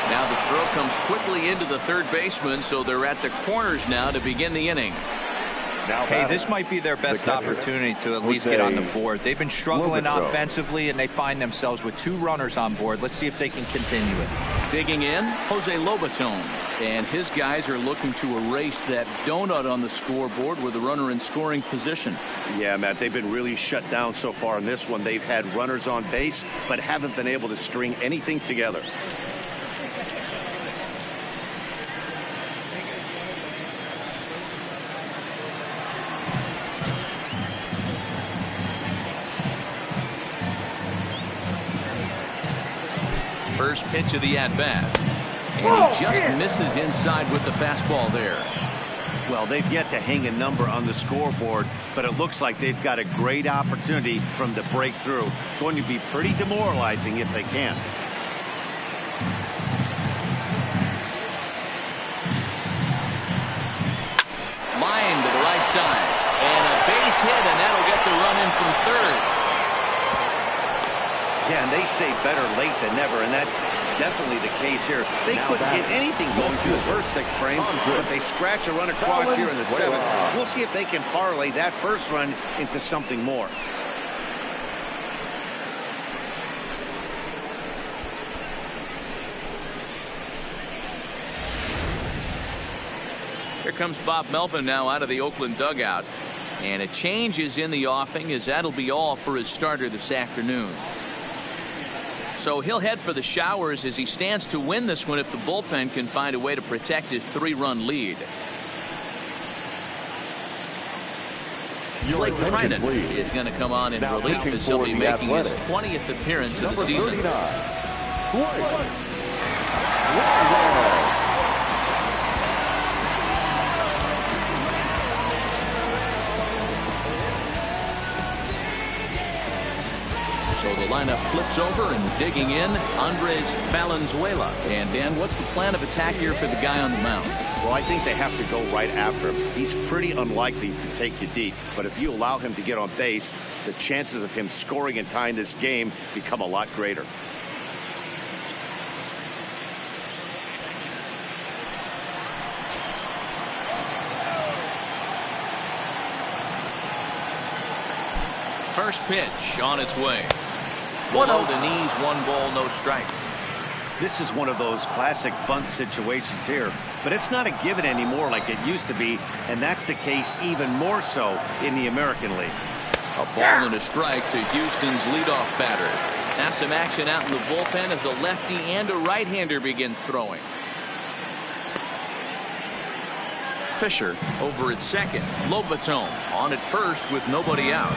Now the throw comes quickly into the third baseman, so they're at the corners now to begin the inning. Hey, this might be their best opportunity to at least get on the board. They've been struggling offensively, and they find themselves with 2 runners on board. Let's see if they can continue it. Digging in, Jose Lobaton. And his guys are looking to erase that donut on the scoreboard with a runner in scoring position. Yeah, Matt, they've been really shut down so far in this one. They've had runners on base, but haven't been able to string anything together. First pitch of the at-bat. And he just misses inside with the fastball there. Well, they've yet to hang a number on the scoreboard, but it looks like they've got a great opportunity from the breakthrough. Going to be pretty demoralizing if they can. Line to the right side. And a base hit, and that'll get the run in from third. Yeah, and they say better late than never, and that's definitely the case here. They couldn't get anything going through the first 6 frames, but they scratch a run across here in the 7th. We'll see if they can parlay that first run into something more. Here comes Bob Melvin now out of the Oakland dugout. And a change is in the offing, as that'll be all for his starter this afternoon. So he'll head for the showers as he stands to win this one if the bullpen can find a way to protect his 3-run lead. Blake Treinen is going to come on in relief as he'll be making his 20th appearance of the season. So the lineup flips over, and digging in, Andres Valenzuela. And Dan, what's the plan of attack here for the guy on the mound? Well, I think they have to go right after him. He's pretty unlikely to take you deep, but if you allow him to get on base, the chances of him scoring and tying this game become a lot greater. First pitch on its way. Below the knees, 1 ball, no strikes. This is one of those classic bunt situations here, but it's not a given anymore like it used to be, and that's the case even more so in the American League. A ball and a strike to Houston's leadoff batter. Now some action out in the bullpen as a lefty and a right-hander begin throwing. Fisher over at second. Lobaton on at first with nobody out.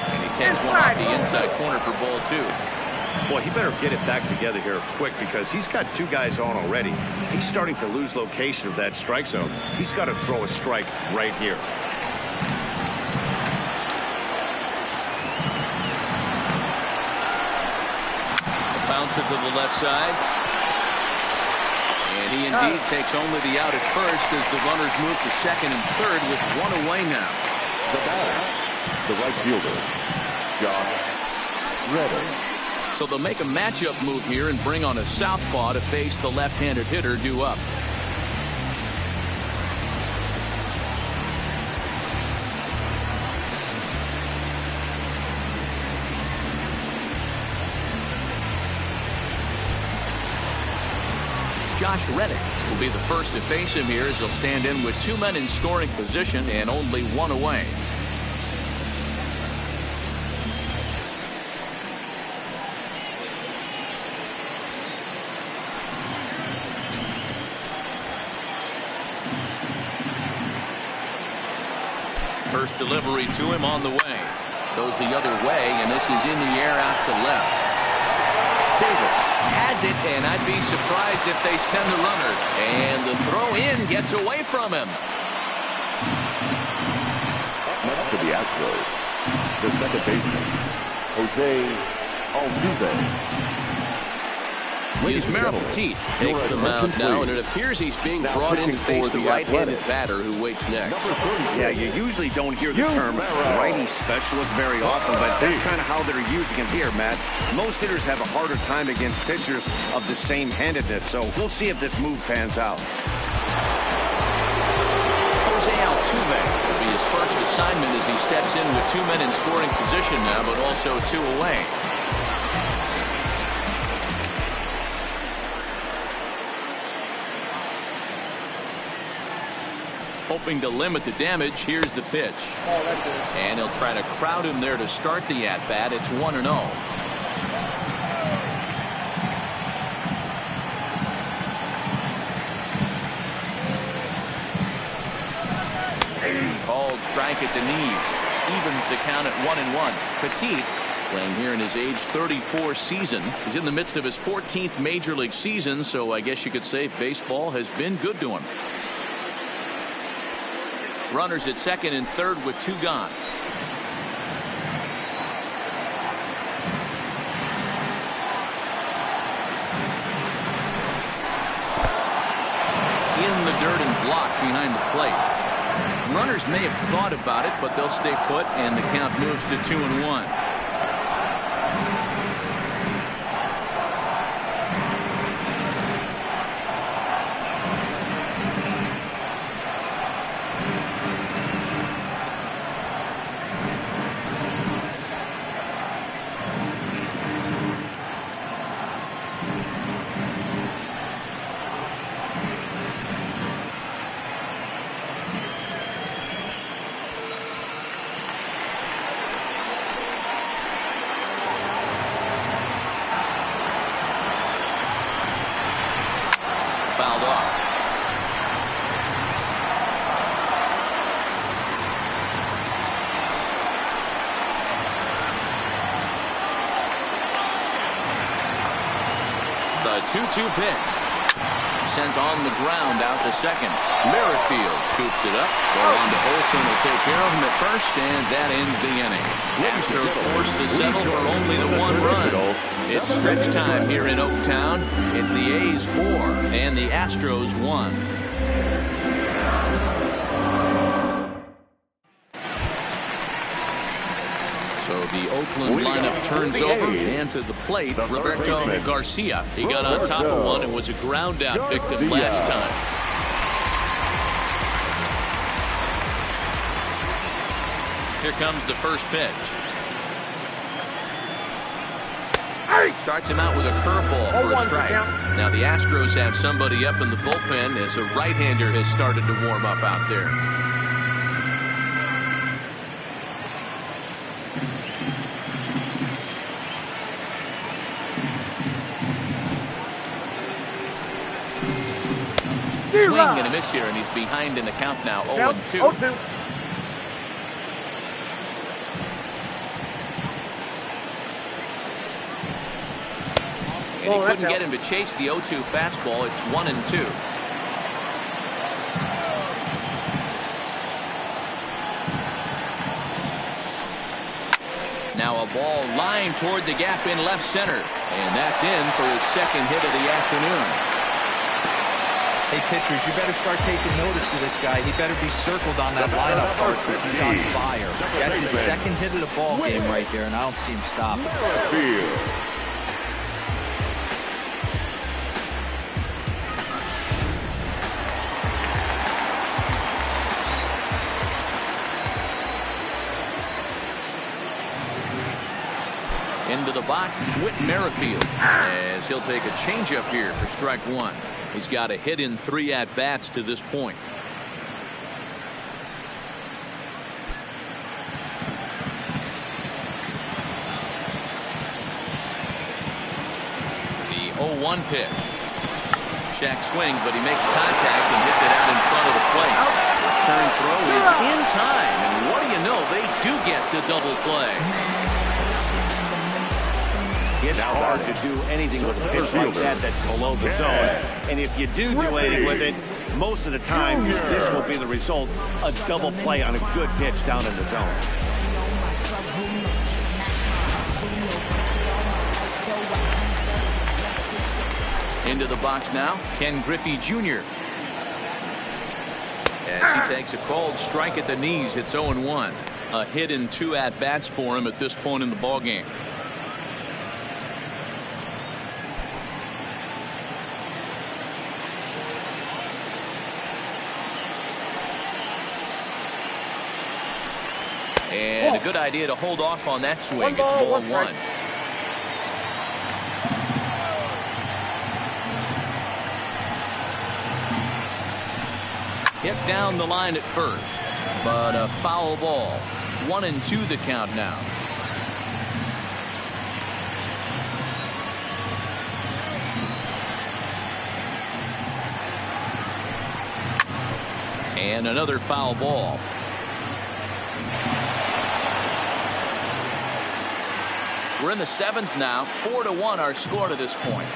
And he takes one off the inside corner for ball 2. Boy, he better get it back together here quick because he's got 2 guys on already. He's starting to lose location of that strike zone. He's got to throw a strike right here. Bounces to the left side. And he indeed takes only the out at first as the runners move to second and third with 1 away now. The batter, the right fielder, Josh Reddick. So they'll make a matchup move here and bring on a southpaw to face the left-handed hitter due up. Josh Reddick will be the first to face him here as he'll stand in with 2 men in scoring position and only 1 away. First delivery to him on the way. Goes the other way, and this is in the air out to left. Davis has it, and I'd be surprised if they send the runner. And the throw in gets away from him. Next to the Astros, the second baseman, Jose Altuve. Yusmeiro Petit takes the mound now, and it appears he's being brought in to face the right-handed batter who waits next. Yeah, you usually don't hear the term righty specialist very often, but that's kind of how they're using him here, Matt. Most hitters have a harder time against pitchers of the same handedness, so we'll see if this move pans out. Jose Altuve will be his first assignment as he steps in with 2 men in scoring position now, but also 2 away. Hoping to limit the damage, here's the pitch. And he'll try to crowd him there to start the at-bat. It's 1-0. Called strike at the knees. Evens the count at 1-1. Petit, playing here in his age 34 season, is in the midst of his 14th major league season, so I guess you could say baseball has been good to him. Runners at second and third with 2 gone. In the dirt and blocked behind the plate. Runners may have thought about it, but they'll stay put, and the count moves to 2-1. Fouled off. The 2-2 pitch. sent on the ground out to second. Merrifield scoops it up. Well, on to Olsen will take care of him at first, and that ends the inning. Astros forced to settle for only the 1 run. It's stretch time here in Oaktown. It's the A's 4 and the Astros 1. So the Oakland lineup turns over, and to the plate, Roberto Garcia. He got on top of one and was a ground out victim last time. Here comes the first pitch. Starts him out with a curveball for a strike. Now the Astros have somebody up in the bullpen as a right-hander has started to warm up out there. Swing and a miss here, and he's behind in the count now, 0-2. And he couldn't get him to chase the 0-2 fastball. It's 1-2. Now a ball lined toward the gap in left center, and that's in for his second hit of the afternoon. Hey, pitchers, you better start taking notice of this guy. He better be circled on that lineup card because he's on fire. That's his second hit of the ball game right there, and I don't see him stopping. Into the box, Whit Merrifield, as he'll take a changeup here for strike 1. He's got a hit in 3 at-bats to this point. The 0-1 pitch. Shack swings, but he makes contact and hits it out in front of the plate. Return throw is in time, and what do you know, they do get to double play. It's hard to do anything with a pitch like that that's below the zone. And if you do anything with it, most of the time, this will be the result. A double play on a good pitch down in the zone. Into the box now, Ken Griffey Jr. As he takes a called strike at the knees, it's 0-1. A hit in 2 at-bats for him at this point in the ballgame. And a good idea to hold off on that swing. It's ball 1. Hit down the line at first, but a foul ball. 1-2 the count now. And another foul ball. We're in the 7th now. 4-1 our score to this point.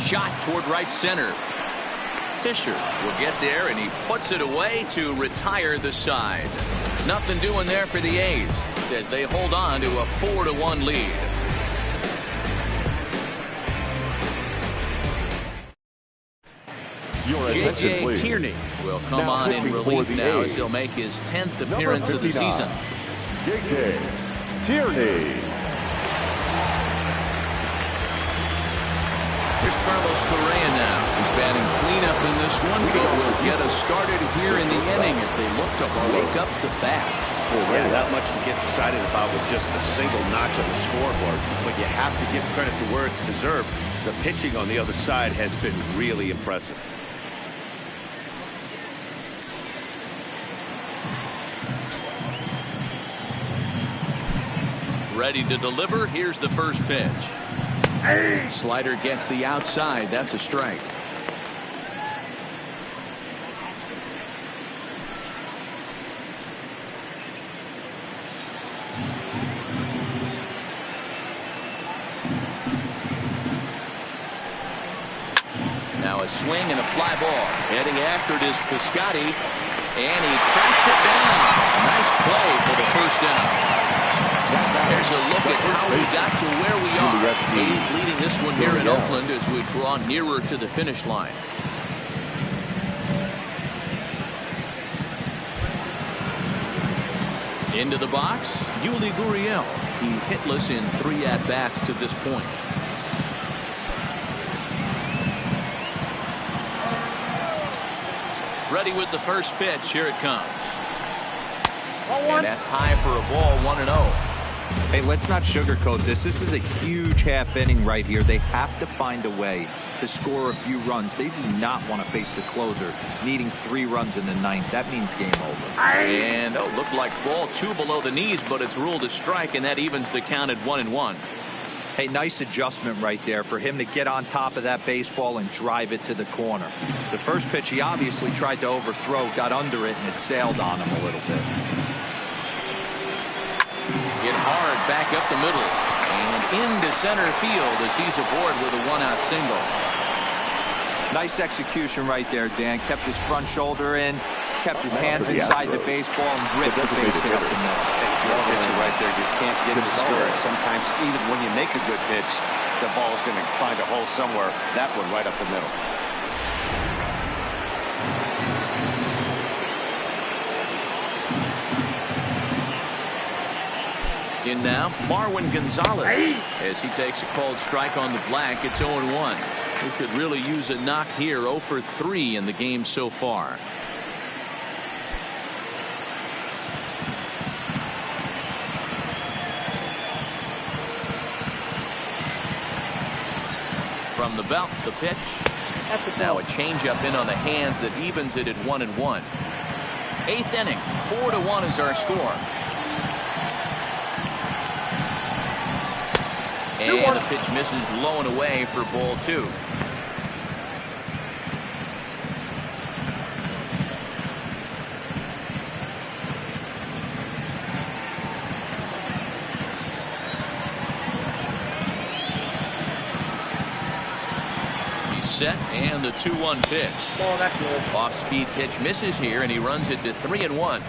Shot toward right center. Fisher will get there, and he puts it away to retire the side. Nothing doing there for the A's as they hold on to a 4-1 lead. J.J. Tierney will come on in relief now as he'll make his 10th appearance of the season. J.J. Tierney. Here's Carlos Correa now. He's batting cleanup in this one, but will get us started here in the inning as they look to wake up the bats. Yeah, not much to get excited about with just a single notch on the scoreboard, but you have to give credit to where it's deserved. The pitching on the other side has been really impressive. Ready to deliver. Here's the first pitch. Slider gets the outside. That's a strike. A swing and a fly ball. Heading after it is Piscotty, and he tracks it down. Nice play for the first down. There's a look at how we got to where we are. A's leading this one here in Oakland as we draw nearer to the finish line. Into the box, Yuli Gurriel. He's hitless in 3 at-bats to this point. Ready with the first pitch. Here it comes. And that's high for a ball, 1-0. Hey, let's not sugarcoat this. This is a huge half inning right here. They have to find a way to score a few runs. They do not want to face the closer needing 3 runs in the 9th. That means game over. And looked like ball 2 below the knees, but it's ruled a strike, and that evens the count at 1-1. Hey, nice adjustment right there for him to get on top of that baseball and drive it to the corner. The first pitch he obviously tried to overthrow, got under it, and it sailed on him a little bit. Hit hard back up the middle and into center field as he's aboard with a 1-out single. Nice execution right there, Dan. Kept his front shoulder in, kept his hands inside the baseball, and ripped the base hit up the middle. Right there, you can't get discouraged. Sometimes even when you make a good pitch, the ball's going to find a hole somewhere. That one right up the middle. In now, Marwin Gonzalez as he takes a called strike on the black. It's 0-1. He could really use a knock here. 0 for 3 in the game so far. From the belt, the pitch. Now a changeup in on the hands that evens it at 1-1. 8th inning, 4-1 is our score. And the pitch misses low and away for ball 2. He's set, and the 2-1 pitch. Off-speed pitch misses here, and he runs it to 3-1.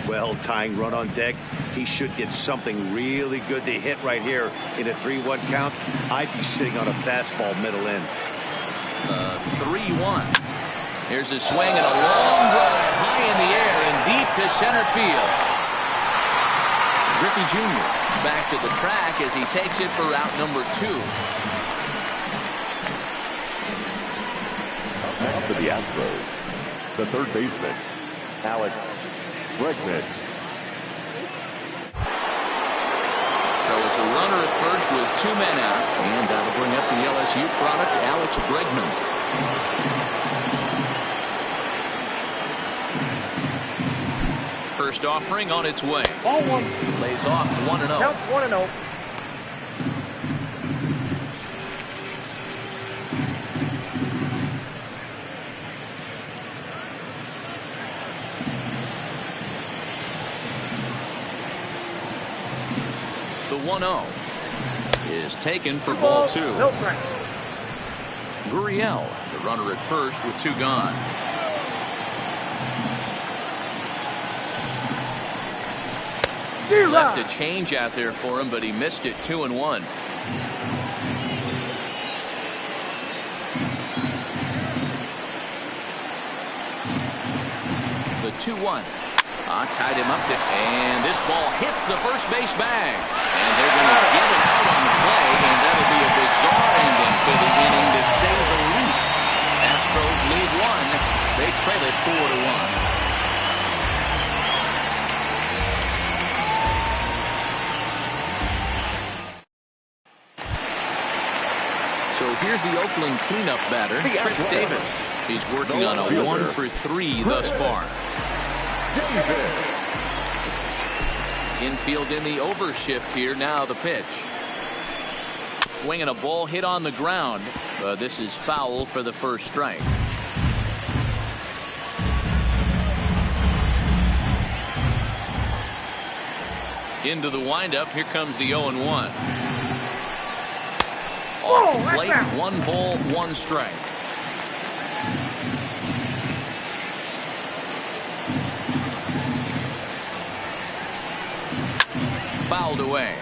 Well, tying run on deck. He should get something really good to hit right here in a 3-1 count. I'd be sitting on a fastball middle in. 3-1. Here's a swing and a long drive high in the air and deep to center field. Griffey Jr. back to the track as he takes it for out number 2. Next for the Astros, the third baseman, Alex Bregman. So it's a runner at first with 2 men out, and that'll bring up the LSU product, Alex Bregman. First offering on its way. Ball 1. Lays off 1-0. Count 1-0. The 1-0 is taken for ball 2. No strike. Gurriel, the runner at first with 2 gone. Left a change out there for him, but he missed it. 2-1. The 2-1. Tied him up, and this ball hits the first base bag. And they're going to get it out on the play, and that'll be a bizarre ending to the inning, to say the least. Astros lead 1. They trail it 4-1. So here's the Oakland cleanup batter, Chris Davis. He's working on a 1 for 3 thus far. Infield in the overshift here. Now the pitch. Swinging a ball hit on the ground. This is foul for the first strike. Into the windup. Here comes the 0-1. Off the plate, 1 ball, 1 strike. Fouled away.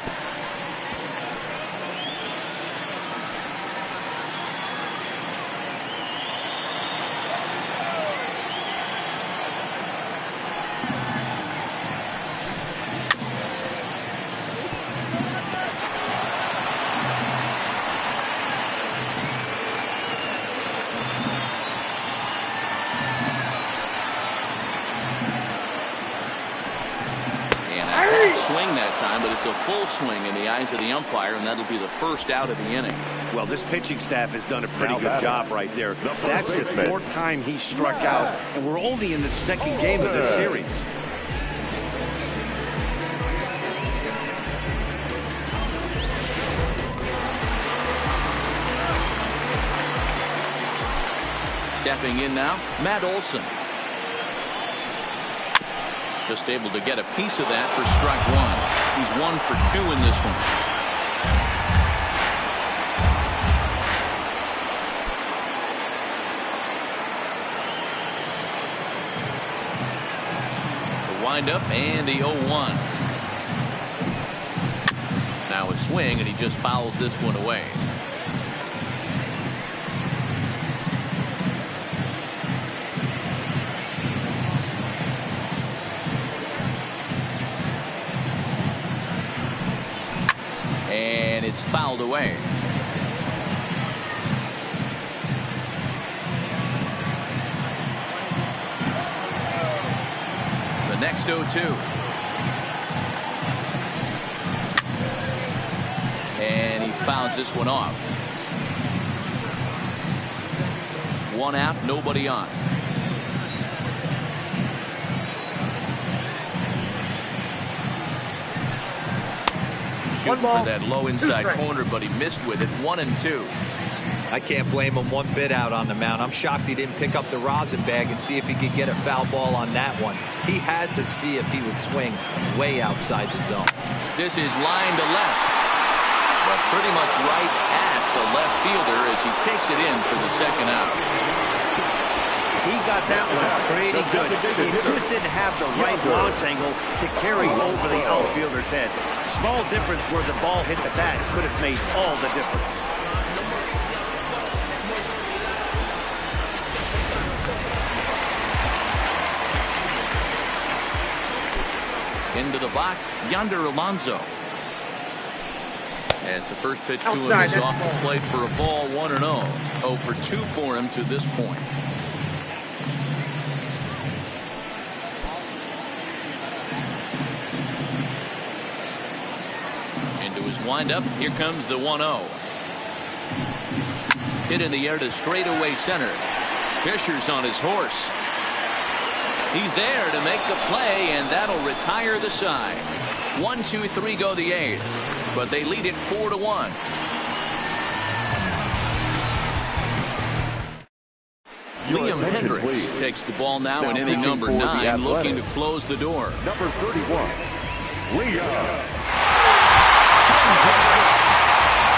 Swing that time, but it's a full swing in the eyes of the umpire, and that'll be the first out of the inning. Well, this pitching staff has done a pretty good job right there. That's the fourth time he struck out, and we're only in the second game of this series. Stepping in now, Matt Olson. Just able to get a piece of that for strike one. He's 1 for 2 in this one. The windup and the 0-1. Now a swing, and he just fouls this one away. It's fouled away. The next 0-2. And he fouls this one off. 1 out, nobody on. Shooting for that low inside corner, but he missed with it. 1 and 2. I can't blame him one bit out on the mound. I'm shocked he didn't pick up the rosin bag and see if he could get a foul ball on that one. He had to see if he would swing way outside the zone. This is line to left, but pretty much right at the left fielder as he takes it in for the second out. He got that one pretty good. He just didn't have the right launch angle to carry over the outfielder's head. Small difference where the ball hit the bat could have made all the difference. Into the box, Yonder Alonso. As the first pitch to him is off the plate for a ball, 1-0. 0 for 2 for him to this point. Into his windup, here comes the 1-0. Hit in the air to straightaway center. Fisher's on his horse. He's there to make the play, and that'll retire the side. 1, 2, 3 go the A's, but they lead it 4-1. Liam Hendricks takes the ball now in inning number 9, looking to close the door. Number 31, Liam.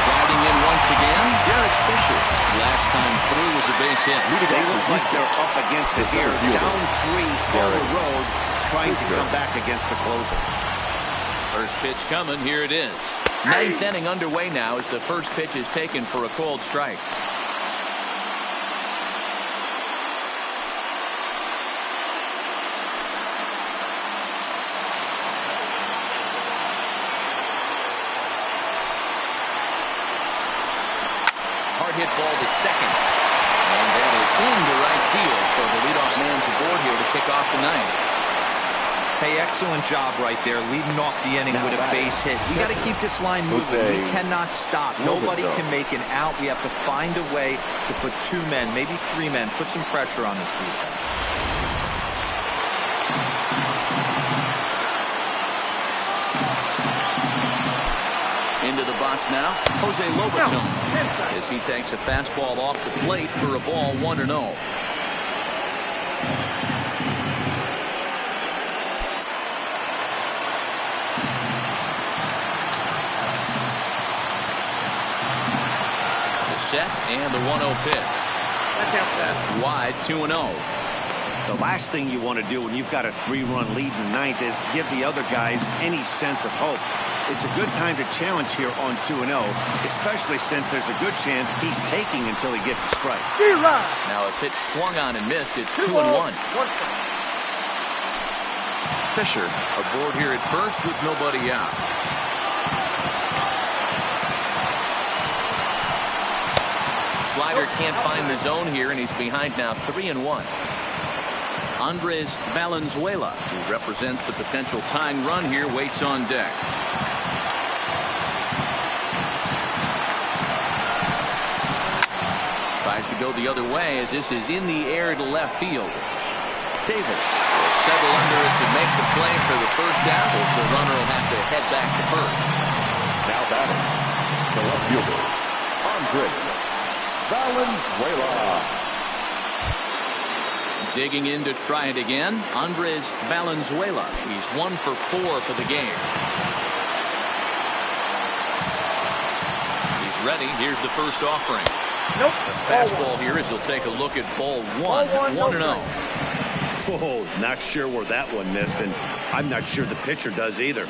Riding in once again, Derek Fisher. Last time through was a base hit. They look like they're up against it here. Down 3 on the road, trying to come back against the closer. First pitch coming, here it is. 9th inning underway now as the first pitch is taken for a called strike. Hard hit ball to second. And that is into right field, so the leadoff man's aboard here to kick off the 9th. Hey, excellent job right there, leading off the inning with a base hit. We got to keep this line moving. We cannot stop. Nobody can make an out. We have to find a way to put 2 men, maybe 3 men, put some pressure on this defense. Into the box now, Jose Lobaton, as he takes a fastball off the plate for a ball, 1-0. The set and the 1-0 pitch. That's wide, 2-0. The last thing you want to do when you've got a 3-run lead in the ninth is give the other guys any sense of hope. It's a good time to challenge here on 2-0, especially since there's a good chance he's taking until he gets a strike. Now a pitch swung on and missed. It's 2-1. Fisher aboard here at first with nobody out. Slider can't find the zone here, and he's behind now 3-1. Andres Valenzuela, who represents the potential tying run here, waits on deck. Tries to go the other way as this is in the air to left field. Davis will settle under it to make the play for the first out, as the runner will have to head back to first. Now batting, the left fielder, Andres Valenzuela. Digging in to try it again, Andres Valenzuela. He's 1 for 4 for the game. He's ready. Here's the first offering. Nope. The fastball here as he'll take a look at ball 1. 1-0. Oh, not sure where that one missed, and I'm not sure the pitcher does either.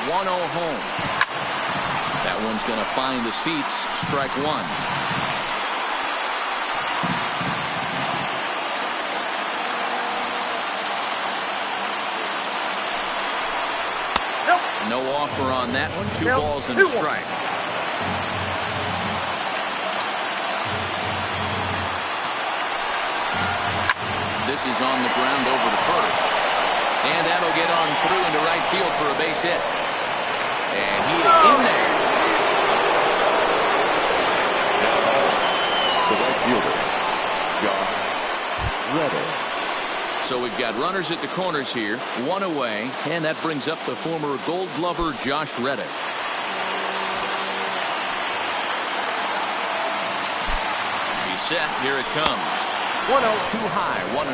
The 1-0 home. That one's going to find the seats. Strike 1. No offer on that one. 2 balls and a strike. This is on the ground over to first. And that'll get on through into right field for a base hit. And he is in there. The right fielder, Josh Reddick. So we've got runners at the corners here, 1 away, and that brings up the former Gold Glover Josh Reddick. He's set. Here it comes. 1-0, too high. 1-0.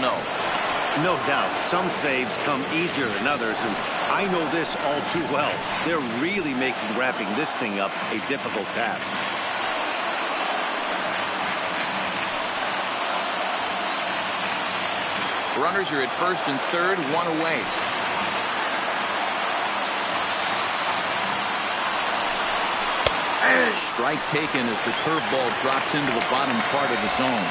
No doubt, some saves come easier than others, and I know this all too well. They're really making wrapping this thing up a difficult task. Runners are at first and third, 1 away. Strike taken as the curveball drops into the bottom part of the zone.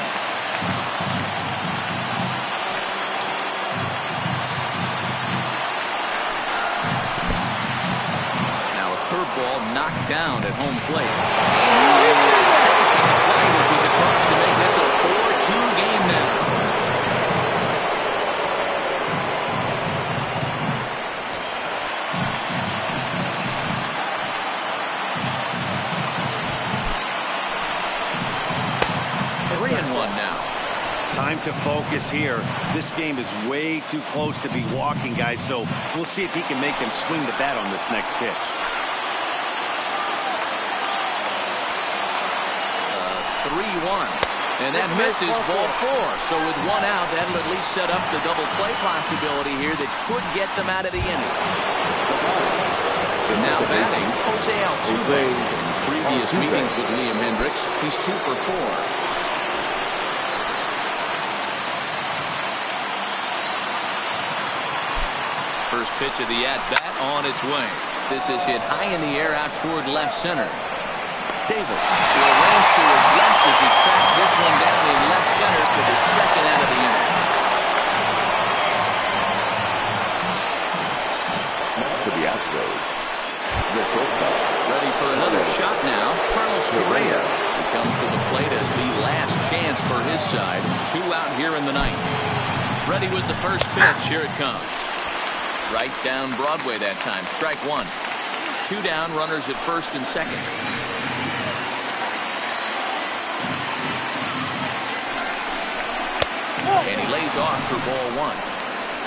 Now a curveball knocked down at home plate. And safe on the plate as he's across to make this a 4-2 game now. Time to focus here. This game is way too close to be walking, guys, so we'll see if he can make them swing the bat on this next pitch. 3-1. And that misses ball 4. So with 1 out, that'll at least set up the double play possibility here that could get them out of the inning. And now batting, Jose Altuve. In previous meetings with Liam Hendricks, he's 2 for 4. First pitch of the at-bat on its way. This is hit high in the air out toward left center. Davis will range to his left as he tracks this one down in left center for the second out of the inning. Next for the Astros, the shortstop. Ready for another shot now. Carlos Correa. He comes to the plate as the last chance for his side. 2 out here in the ninth. Ready with the first pitch. Here it comes. Right down Broadway that time. Strike 1. 2 down, runners at first and second. And he lays off for ball 1.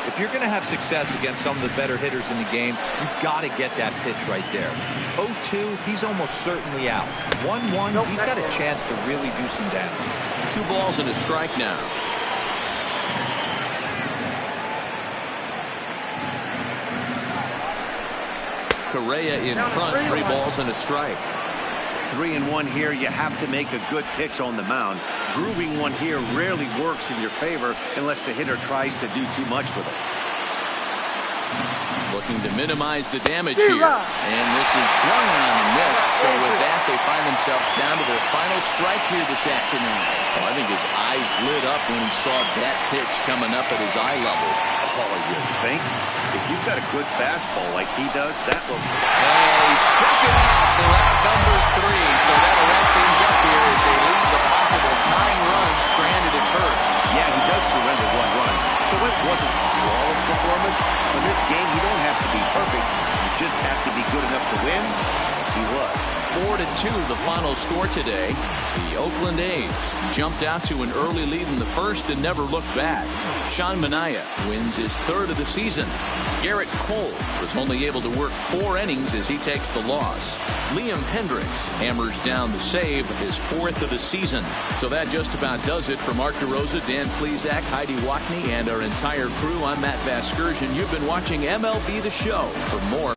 If you're going to have success against some of the better hitters in the game, you've got to get that pitch right there. 0-2, he's almost certainly out. 1-1, he's got a chance to really do some damage. 2 balls and a strike now. Correa in front, 3 balls and a strike. 3-1 here. You have to make a good pitch on the mound. Grooving one here rarely works in your favor unless the hitter tries to do too much with it. Looking to minimize the damage here. And this is swung on and missed. So with that, they find themselves down to their final strike here this afternoon. Oh, I think his eyes lit up when he saw that pitch coming up at his eye level. Oh, you think? If you've got a good fastball like he does, that will... And he struck it out for out number 3. So that'll wrap things up here as they leave the possible tying run stranded at first. Yeah, he does surrender 1 run. So it wasn't a flawless performance. In this game, you don't have to be perfect. You just have to be good enough to win. He was. 4-2 the final score today. The Oakland A's jumped out to an early lead in the first and never looked back. Sean Manaea wins his 3rd of the season. Garrett Cole was only able to work 4 innings as he takes the loss. Liam Hendricks hammers down the save, his 4th of the season. So that just about does it for Mark DeRosa, Dan Plesac, Heidi Wackney, and our entire crew. I'm Matt Vasgersian. You've been watching MLB The Show. For more